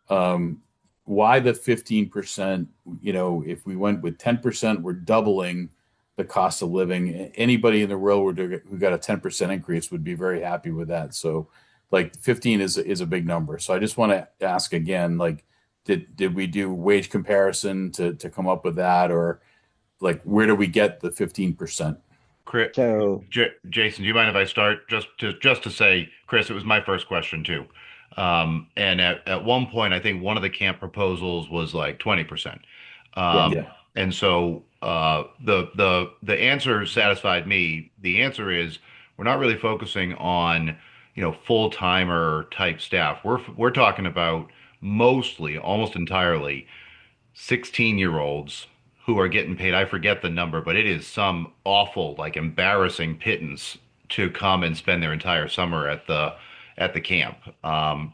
Why the 15%? If we went with 10%, we're doubling the cost of living. Anybody in the world who got a 10% increase would be very happy with that. So like 15 is a big number. So I just want to ask again, like, did we do wage comparison to come up with that, or like where do we get the 15%? Chris, Jason, do you mind if I start just to say, Chris, it was my first question too. And at one point, I think one of the camp proposals was like 20%. And so the answer satisfied me. The answer is we're not really focusing on, full-timer type staff. We're talking about mostly, almost entirely, 16-year-olds who are getting paid. I forget the number, but it is some awful, like embarrassing pittance to come and spend their entire summer at the camp,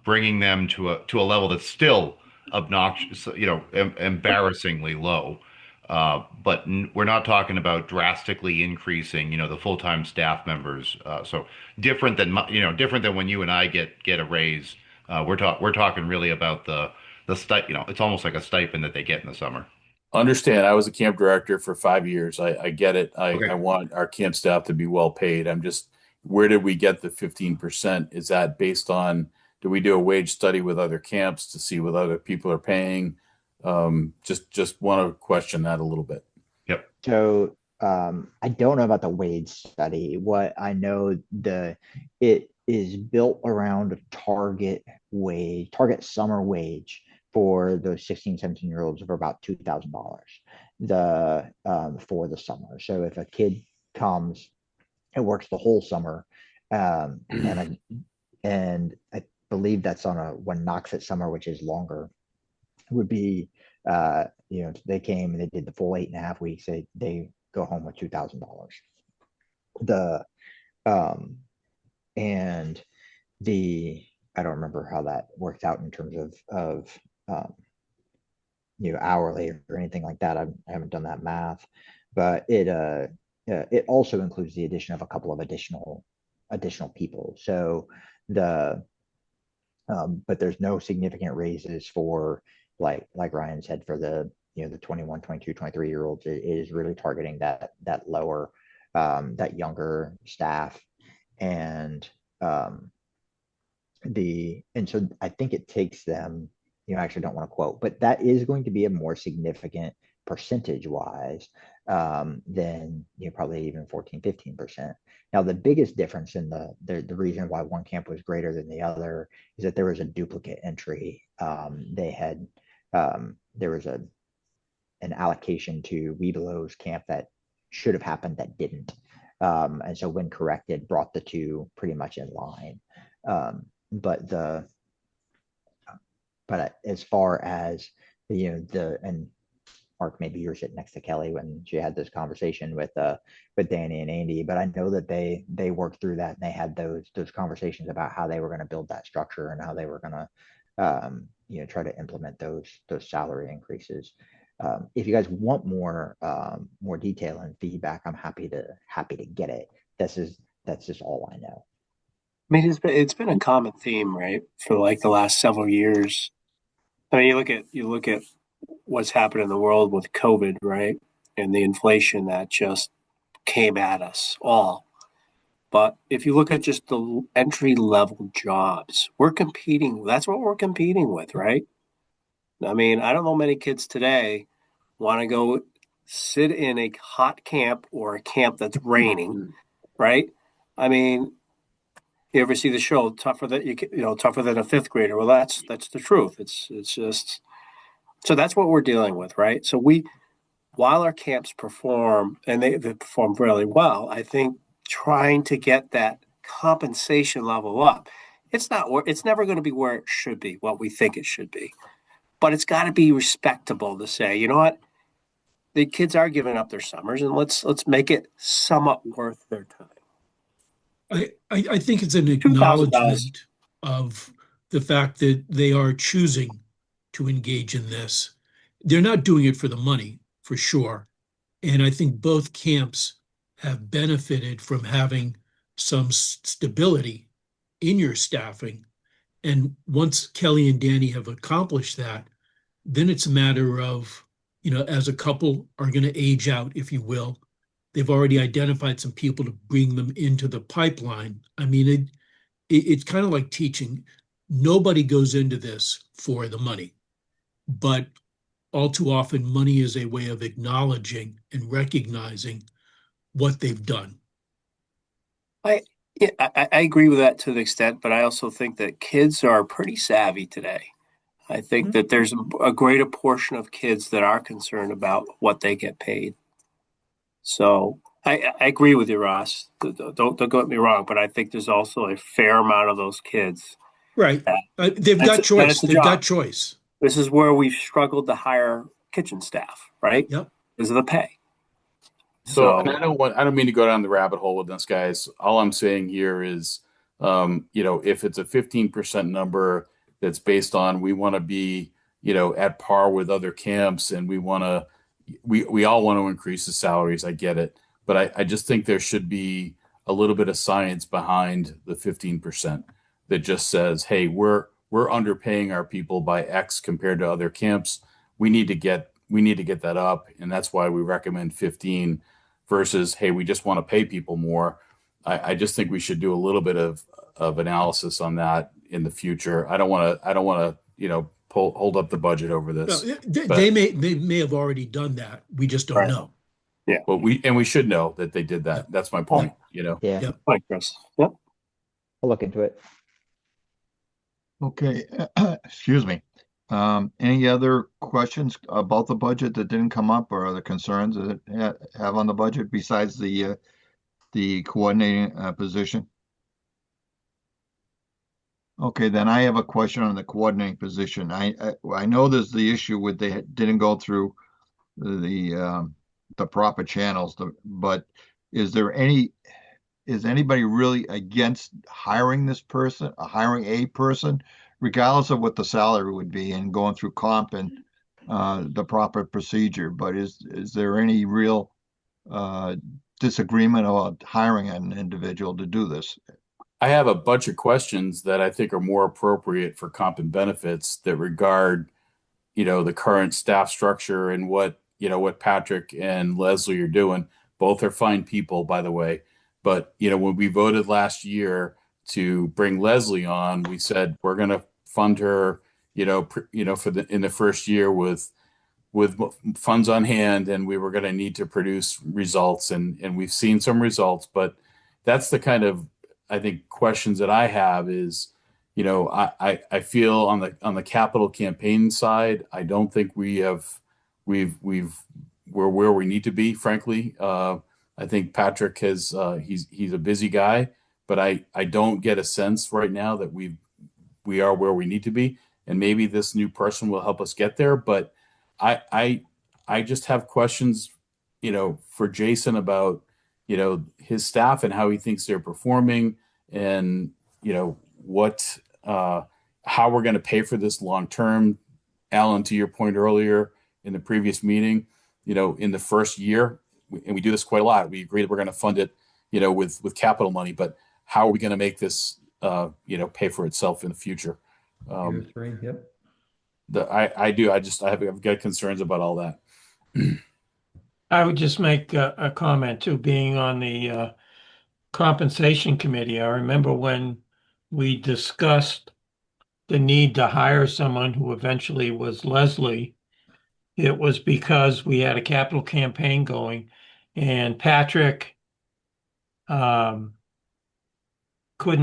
bringing them to a level that's still obnoxious, embarrassingly low. But we're not talking about drastically increasing, the full-time staff members. So different than when you and I get a raise. We're talking really about the it's almost like a stipend that they get in the summer. Understand. I was a camp director for 5 years. I get it. Okay. I want our camp staff to be well paid. I'm just, where did we get the 15%? Is that based on, do we do a wage study with other camps to see what other people are paying? Just want to question that a little bit. Yep. So I don't know about the wage study. What I know, it is built around a target summer wage for those 16, 17-year-olds of about $2,000 for the summer. So if a kid comes and works the whole summer, and I believe that's on a one knock fit summer, which is longer, would be they came and they did the full 8.5 weeks. They go home with $2,000. The and the I don't remember how that worked out in terms of hourly or anything like that. I haven't done that math, but it also includes the addition of a couple of additional people. So but there's no significant raises for like Ryan said for the 21, 22, 23-year-olds. It is really targeting that lower that younger staff, and so I think it takes them, I actually don't want to quote, but that is going to be a more significant percentage wise than probably even 14-15%. Now the biggest difference in the reason why one camp was greater than the other is that there was a duplicate entry. There was an allocation to Webelo's camp that should have happened that didn't, and so when corrected brought the two pretty much in line. But as far as and Mark, maybe you were sitting next to Kelly when she had this conversation with Danny and Andy, but I know that they worked through that and they had those conversations about how they were going to build that structure and how they were going to try to implement those salary increases. If you guys want more detail and feedback, I'm happy to get it. That's just all I know. I mean, it's been a common theme, right, for like the last several years. I mean, you look at what's happened in the world with COVID, right, and the inflation that just came at us all. But if you look at just the entry level jobs, we're competing. That's what we're competing with, right? I mean, I don't know many kids today want to go sit in a hot camp or a camp that's raining, right? I mean, you ever see the show Tougher Than a Fifth Grader? Well, that's the truth. It's just, so that's what we're dealing with, right? So while our camps perform and they perform really well, I think trying to get that compensation level up, it's never going to be where it should be, what we think it should be, but it's got to be respectable to say, you know what, the kids are giving up their summers, and let's make it somewhat worth their time. I think it's an acknowledgement of the fact that they are choosing to engage in this. They're not doing it for the money, for sure. And I think both camps have benefited from having some stability in your staffing. And once Kelly and Danny have accomplished that, then it's a matter of, as a couple are going to age out, if you will. They've already identified some people to bring them into the pipeline. I mean, it's kind of like teaching. Nobody goes into this for the money, but all too often money is a way of acknowledging and recognizing what they've done. I agree with that to the extent, but I also think that kids are pretty savvy today. I think that there's a greater portion of kids that are concerned about what they get paid. So I agree with you, Ross. Don't get me wrong, but I think there's also a fair amount of those kids. Right. They've got choice. They've got choice. This is where we've struggled to hire kitchen staff, right? Yep. Because of the pay. So and I don't mean to go down the rabbit hole with this, guys. All I'm saying here is, if it's a 15% number that's based on we want to be, at par with other camps, and we all want to increase the salaries. I get it, but I just think there should be a little bit of science behind the 15% that just says, hey, we're underpaying our people by X compared to other camps. We need to get we need to get that up, and that's why we recommend 15 versus, hey, we just want to pay people more. I just think we should do a little bit of analysis on that in the future. I don't want to, hold up the budget over this. Well, they may have already done that. We just don't Right. know. Yeah. But we should know that they did that. Yeah. That's my point, you know. Yeah, Yeah. Like Chris. Yep. I'll look into it. Okay, excuse me. Any other questions about the budget that didn't come up or other concerns that have on the budget besides the coordinating position? Okay, then I have a question on the coordinating position. I know there's the issue with they didn't go through the proper channels, but is anybody really against hiring this person, hiring a person, regardless of what the salary would be and going through comp and the proper procedure? But is there any real disagreement about hiring an individual to do this? I have a bunch of questions that I think are more appropriate for comp and benefits that regard, the current staff structure and what Patrick and Leslie are doing. Both are fine people, by the way. But, when we voted last year to bring Leslie on, we said we're going to fund her, in the first year with funds on hand, and we were going to need to produce results, and we've seen some results. But that's the kind of, I think, questions that I have is, I feel on the capital campaign side, I don't think we're where we need to be, frankly. I think Patrick he's a busy guy, but I don't get a sense right now that we are where we need to be, and maybe this new person will help us get there. But I just have questions, for Jason about his staff and how he thinks they're performing, and what how we're going to pay for this long term. Alan, to your point earlier in the previous meeting, in the first year, and we do this quite a lot, we agree that we're going to fund it, with capital money, but how are we going to make this, pay for itself in the future? Year three, yep. I've got concerns about all that. I would just make a comment too, being on the compensation committee. I remember when we discussed the need to hire someone who eventually was Leslie. It was because we had a capital campaign going, and Patrick couldn't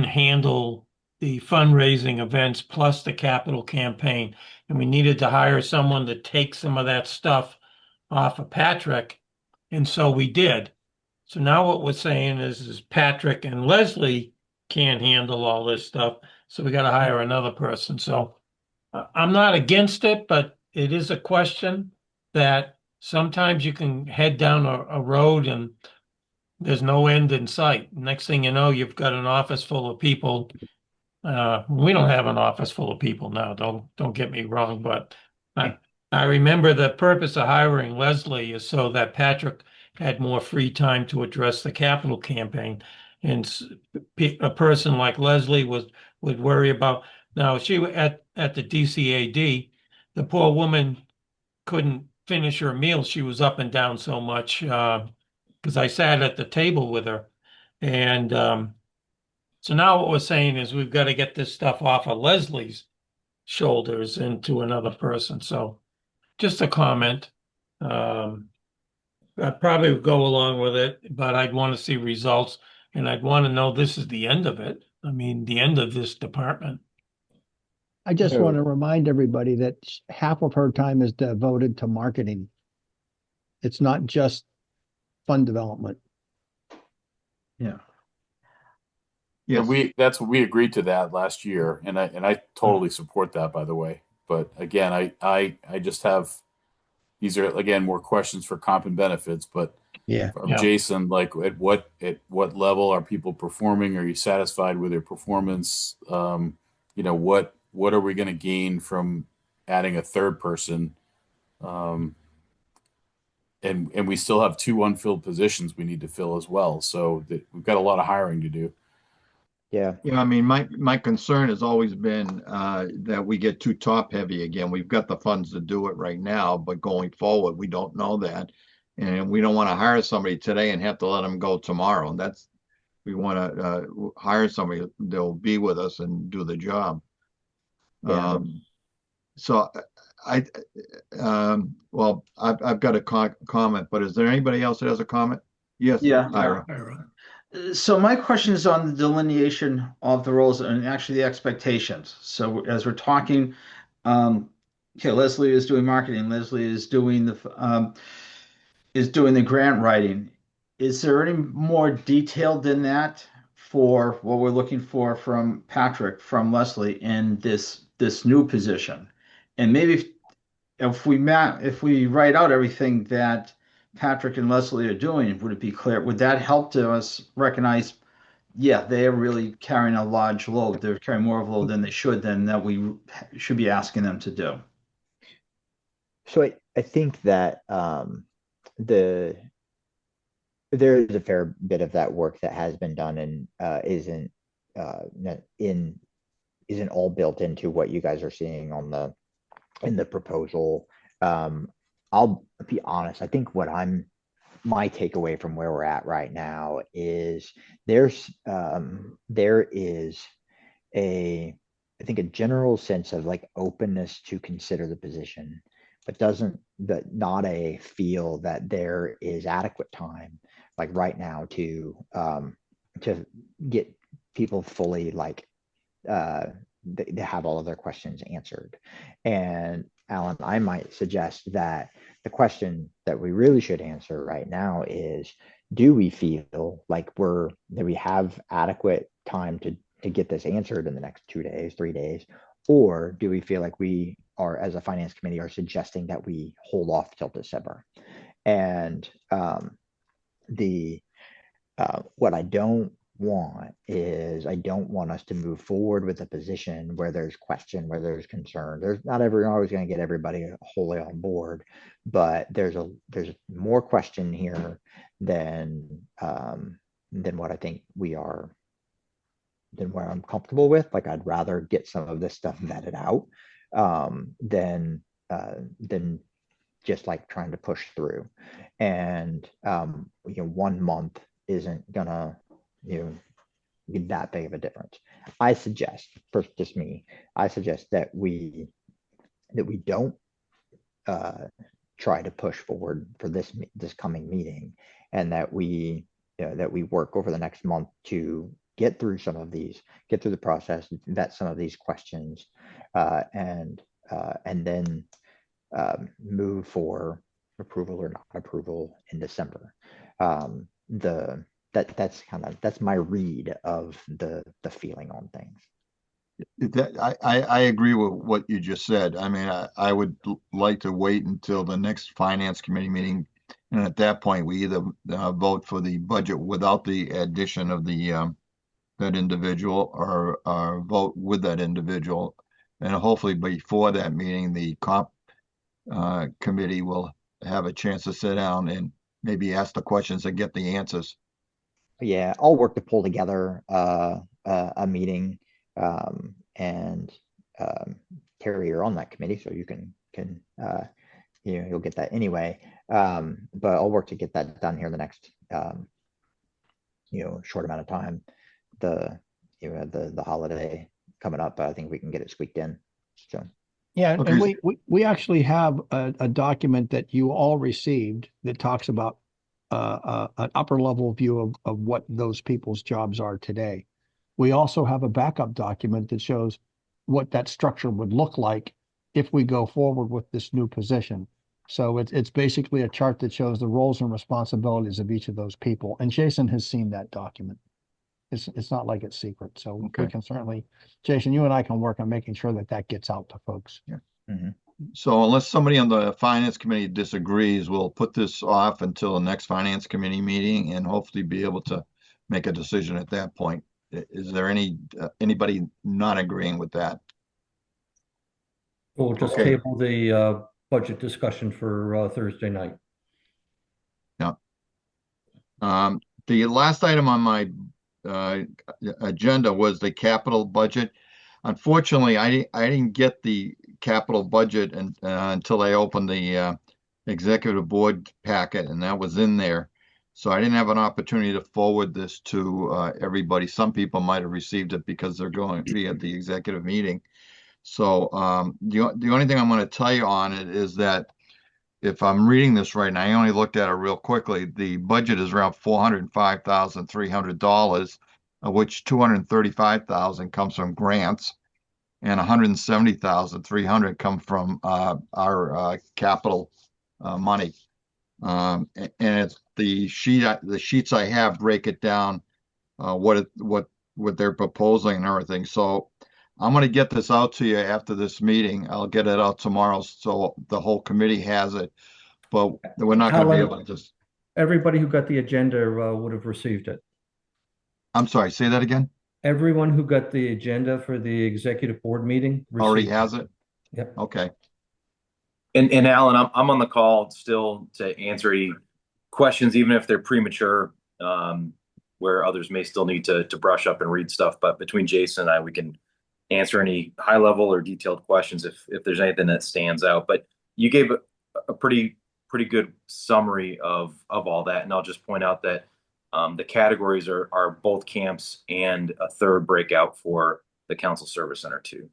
handle the fundraising events plus the capital campaign, and we needed to hire someone to take some of that stuff off of Patrick, and so we did. So now what we're saying is Patrick and Leslie can't handle all this stuff, so we got to hire another person. So I'm not against it, but it is a question that sometimes you can head down a road and there's no end in sight. Next thing you know, you've got an office full of people. We don't have an office full of people now. Don't get me wrong, but I remember the purpose of hiring Leslie is so that Patrick had more free time to address the capital campaign. And a person like Leslie would worry about, now she at the DCAD, the poor woman couldn't finish her meal. She was up and down so much because I sat at the table with her. And so now what we're saying is we've got to get this stuff off of Leslie's shoulders into another person. So just a comment. I'd probably would go along with it, but I'd want to see results, and I'd want to know this is the end of it. I mean, the end of this department. I just want to remind everybody that half of her time is devoted to marketing. It's not just fund development. Yeah. Yes. We agreed to that last year, and I totally support that, by the way. But again, I just have, these are again more questions for comp and benefits, but Jason, like at what level are people performing? Are you satisfied with their performance? What are we going to gain from adding a third person? And we still have 2 unfilled positions we need to fill as well. So we've got a lot of hiring to do. Yeah. Yeah, I mean, my concern has always been that we get too top heavy again. We've got the funds to do it right now, but going forward, we don't know that. And we don't want to hire somebody today and have to let them go tomorrow. And we want to hire somebody that'll be with us and do the job. Yeah. So well, I've got a comment, but is there anybody else that has a comment? Yes, Yeah. Ira. So my question is on the delineation of the roles and actually the expectations. So as we're talking, okay, Leslie is doing marketing. Leslie is doing the grant writing. Is there any more detail than that for what we're looking for from Patrick, from Leslie in this new position? And maybe if we write out everything that Patrick and Leslie are doing, would it be clear? Would that help to us recognize, yeah, they are really carrying a large load. They're carrying more of a load than they should, than that we should be asking them to do. So I think that the there is a fair bit of that work that has been done and isn't all built into what you guys are seeing in the proposal. I'll be honest. I think my takeaway from where we're at right now is there is I think a general sense of like openness to consider the position, but not a feel that there is adequate time like right now to get people fully like they have all of their questions answered. And Alan, I might suggest that the question that we really should answer right now is, do we feel like that we have adequate time to get this answered in the next 2 days, 3 days, or do we feel like we are, as a finance committee, are suggesting that we hold off till December? And what I don't want is I don't want us to move forward with a position where there's question, where there's concern. There's not always going to get everybody wholly on board, but there's more question here than what I think than where I'm comfortable with. Like I'd rather get some of this stuff vetted out than just like trying to push through. And 1 month isn't gonna be that big of a difference. I suggest, for just me, that we don't try to push forward for this coming meeting, and that we work over the next month to get through the process, vet some of these questions, and then move for approval or not approval in December. That's my read of the feeling on things. I agree with what you just said. I mean, I would like to wait until the next finance committee meeting, and at that point, we either vote for the budget without the addition of that individual, or vote with that individual, and hopefully before that meeting, the comp committee will have a chance to sit down and maybe ask the questions and get the answers. Yeah, I'll work to pull together a meeting, and Terry, you're on that committee, so you can you'll get that anyway. But I'll work to get that done here in the next short amount of time. The holiday coming up, I think we can get it squeaked in. So yeah, Okay. and we actually have a document that you all received that talks about an upper level view of what those people's jobs are today. We also have a backup document that shows what that structure would look like if we go forward with this new position. So it's basically a chart that shows the roles and responsibilities of each of those people. And Jason has seen that document. It's not like it's secret. So we Okay. can certainly, Jason, you and I can work on making sure that gets out to folks. Yeah. Mhm. So unless somebody on the finance committee disagrees, we'll put this off until the next finance committee meeting and hopefully be able to make a decision at that point. Is there anybody not agreeing with that? We'll just Okay. table the budget discussion for Thursday night. Yeah. The last item on my agenda was the capital budget. Unfortunately, I didn't get the capital budget until I opened the executive board packet, and that was in there. So I didn't have an opportunity to forward this to everybody. Some people might have received it because they're going to be at the executive meeting. So the only thing I'm going to tell you on it is that if I'm reading this right, and I only looked at it real quickly, the budget is around $405,300, of which $235,000 comes from grants, and $170,300 come from our capital money. And it's the sheets I have break it down, what they're proposing and everything. So I'm going to get this out to you after this meeting. I'll get it out tomorrow so the whole committee has it. But we're not going to be able to just. Everybody who got the agenda would have received it. I'm sorry, say that again. Everyone who got the agenda for the executive board meeting already has it. Yep. Okay. And Alan, I'm on the call still to answer any questions, even if they're premature, where others may still need to brush up and read stuff. But between Jason and I, we can answer any high level or detailed questions if there's anything that stands out. But you gave a pretty good summary of all that, and I'll just point out that the categories are both camps and a third breakout for the Council Service Center too.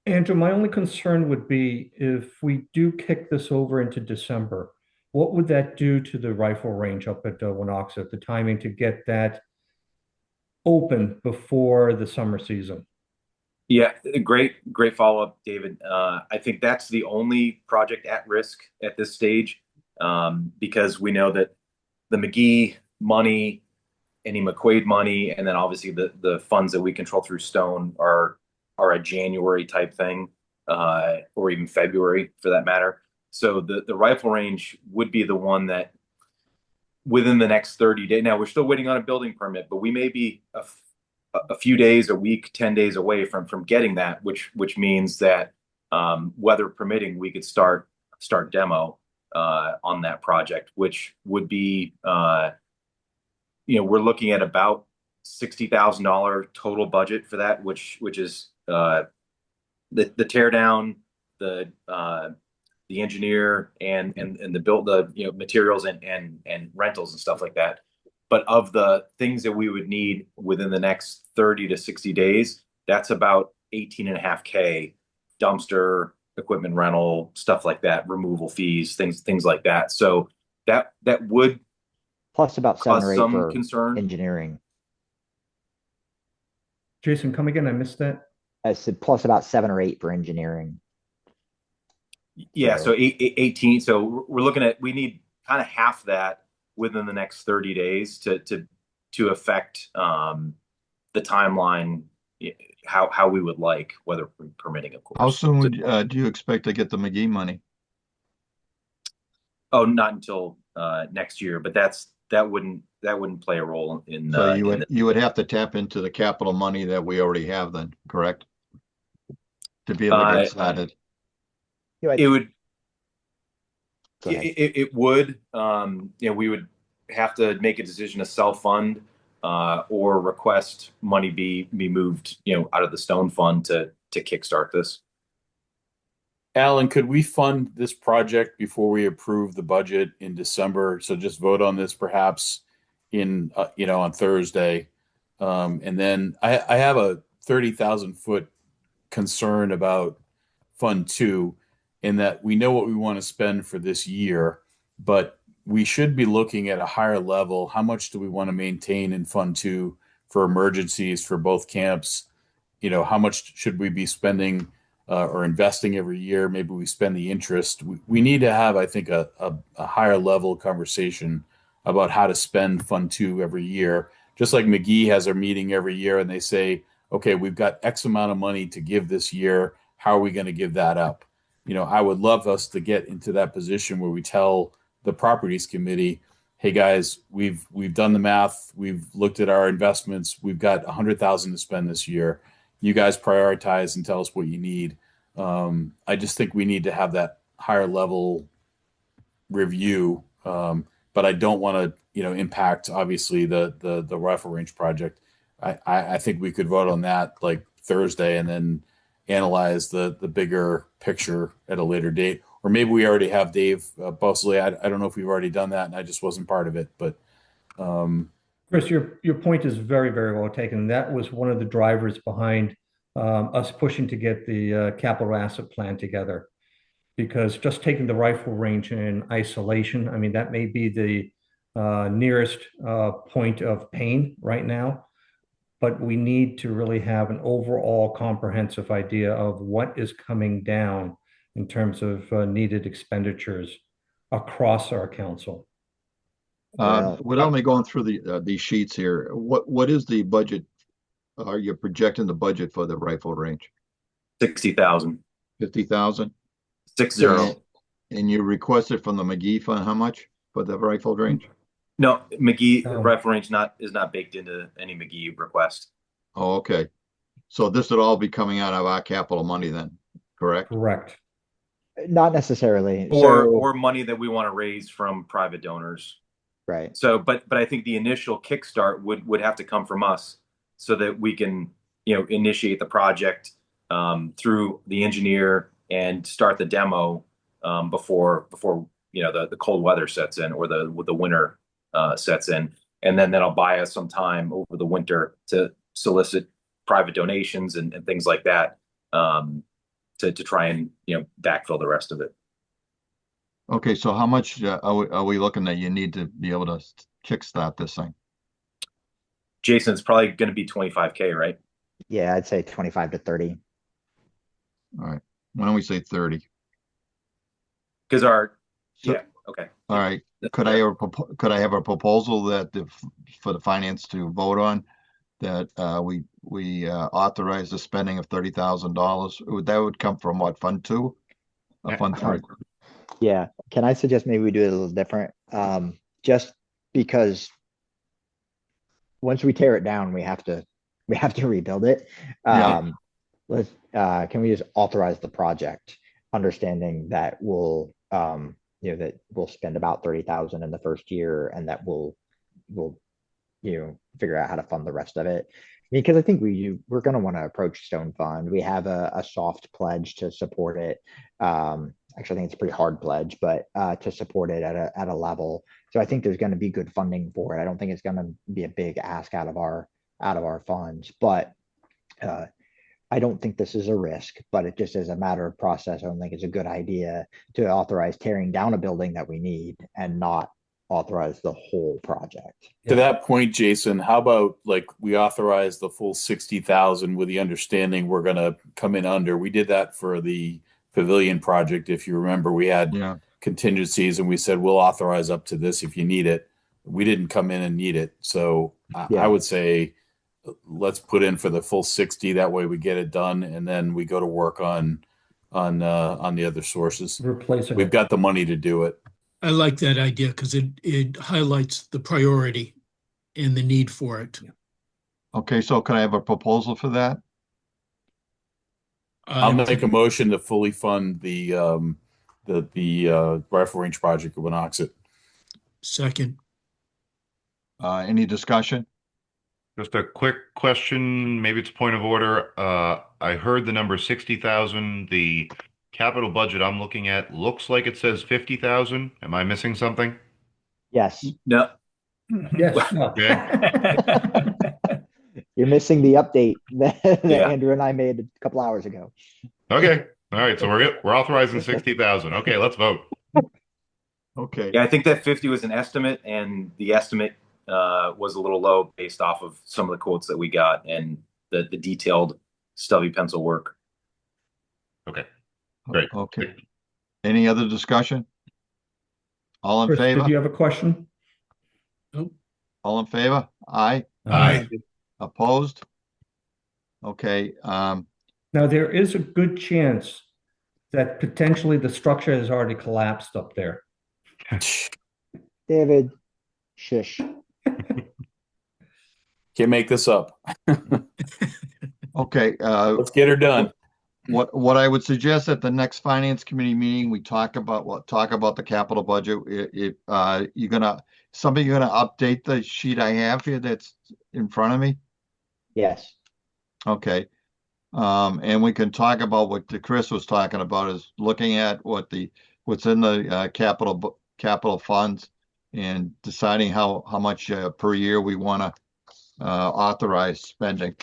Andrew, my only concern would be if we do kick this over into December, what would that do to the rifle range up at Winoxet, the timing to get that open before the summer season? Yeah, great follow-up, David. I think that's the only project at risk at this stage, because we know that the McGee money, any McQuaid money, and then obviously the funds that we control through Stone are a January type thing, or even February for that matter. So the rifle range would be the one that within the next 30 days. Now we're still waiting on a building permit, but we may be a few days, a week, 10 days away from getting that, which means that weather permitting, we could start demo on that project, which would be we're looking at about $60,000 total budget for that, which is the tear down, the engineer and the build, the materials and rentals and stuff like that. But of the things that we would need within the next 30 to 60 days, that's about 18.5K, dumpster, equipment rental, stuff like that, removal fees, things like that. So that would plus about 7 or 8 for concern. Engineering. Jason, come again. I missed that. I said plus about 7 or 8 for engineering. Yeah, so 18. So we're looking at, we need kind of half that within the next 30 days to affect the timeline, how we would like, weather permitting, of course. How soon do you expect to get the McGee money? Oh, not until next year, but that wouldn't play a role in. So you would have to tap into the capital money that we already have, then, correct? To be able to get started. It would. It would. We would have to make a decision to self-fund or request money be moved, out of the Stone Fund to kickstart this. Alan, could we fund this project before we approve the budget in December? So just vote on this perhaps on Thursday. And then I have a 30,000 foot concern about Fund 2 in that we know what we want to spend for this year, but we should be looking at a higher level. How much do we want to maintain in Fund 2 for emergencies for both camps? How much should we be spending or investing every year? Maybe we spend the interest. We need to have, I think, a higher level conversation about how to spend Fund 2 every year. Just like McGee has a meeting every year and they say, okay, we've got X amount of money to give this year. How are we going to give that up? I would love us to get into that position where we tell the properties committee, hey guys, we've done the math. We've looked at our investments. We've got $100,000 to spend this year. You guys prioritize and tell us what you need. I just think we need to have that higher level review but I don't want to, impact obviously the rifle range project. I think we could vote on that like Thursday and then analyze the bigger picture at a later date. Or maybe we already have Dave Bosley. I don't know if we've already done that and I just wasn't part of it, but Chris, your point is very, very well taken. That was one of the drivers behind us pushing to get the capital asset plan together. Because just taking the rifle range in isolation, I mean, that may be the nearest point of pain right now, but we need to really have an overall comprehensive idea of what is coming down in terms of needed expenditures across our council. Without me going through these sheets here, what is the budget? Are you projecting the budget for the rifle range? 60,000. 50,000? 60. And you requested from the McGee fund how much for the rifle range? No, McGee rifle range is not baked into any McGee request. Oh, okay. So this would all be coming out of our capital money then, correct? Correct. Not necessarily. Or money that we want to raise from private donors. Right. So, but I think the initial kickstart would have to come from us so that we can, initiate the project through the engineer and start the demo before the cold weather sets in or the winter sets in, and then that'll buy us some time over the winter to solicit private donations and things like that to try and backfill the rest of it. Okay, so how much are we looking that you need to be able to kickstart this thing? Jason, it's probably going to be 25K, right? Yeah, I'd say 25 to 30. All right. Why don't we say 30? Because okay. All right. Could I have a proposal that for the finance to vote on that we authorize the spending of $30,000? That would come from what, Fund 2? Fund 3? Yeah. Can I suggest maybe we do it a little different? Just because once we tear it down, we have to rebuild it. Can we just authorize the project, understanding that that we'll spend about 30,000 in the first year, and that we'll figure out how to fund the rest of it. Because I think we're going to want to approach Stone Fund. We have a soft pledge to support it. Actually, I think it's a pretty hard pledge, but to support it at a level. So I think there's going to be good funding for it. I don't think it's going to be a big ask out of our funds, but I don't think this is a risk, but it just as a matter of process, I don't think it's a good idea to authorize tearing down a building that we need and not authorize the whole project. To that point, Jason, how about like we authorize the full 60,000 with the understanding we're going to come in under? We did that for the pavilion project. If you remember, we had contingencies and we said, we'll authorize up to this if you need it. We didn't come in and need it. So I would say, let's put in for the full 60. That way we get it done. And then we go to work on the other sources. Replacing We've got the money to do it. I like that idea because it highlights the priority and the need for it. Okay, so can I have a proposal for that? I'll make a motion to fully fund the rifle range project at Winoxet. Second. Any discussion? Just a quick question, maybe it's a point of order. I heard the number 60,000. The capital budget I'm looking at looks like it says 50,000. Am I missing something? Yes. No. Yes. Okay. You're missing the update that Andrew and I made a couple hours ago. Okay. All right. So we're authorizing 60,000. Okay, let's vote. Okay. Yeah, I think that 50 was an estimate, and the estimate was a little low based off of some of the quotes that we got and the detailed stubby pencil work. Okay. Great. Okay. Any other discussion? All in Chris, favor? did you have a question? Nope. All in favor? Aye. Aye. Opposed? Okay. Now, there is a good chance that potentially the structure has already collapsed up there. David, shush. Can't make this up. Okay. Let's get her done. What I would suggest at the next finance committee meeting, we talk about the capital budget. If you're gonna update the sheet I have here that's in front of me. Yes. Okay. And we can talk about what Chris was talking about, is looking at what's in the capital funds and deciding how much per year we want to authorize spending,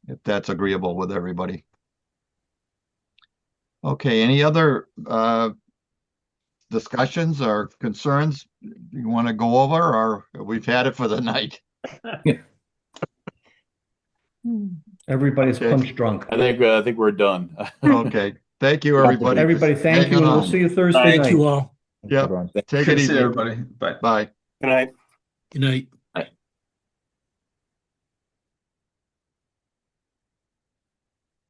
if that's agreeable with everybody. Okay, any other discussions or concerns you want to go over, or we've had it for the night? Everybody's Okay. punch drunk. I think we're done. Okay, thank you, everybody. Everybody, thank Hang you, and we'll on. see you Thursday Thank night. you all. Yep, take Good it to see easy. everybody. Bye. Bye. Good night. Good night.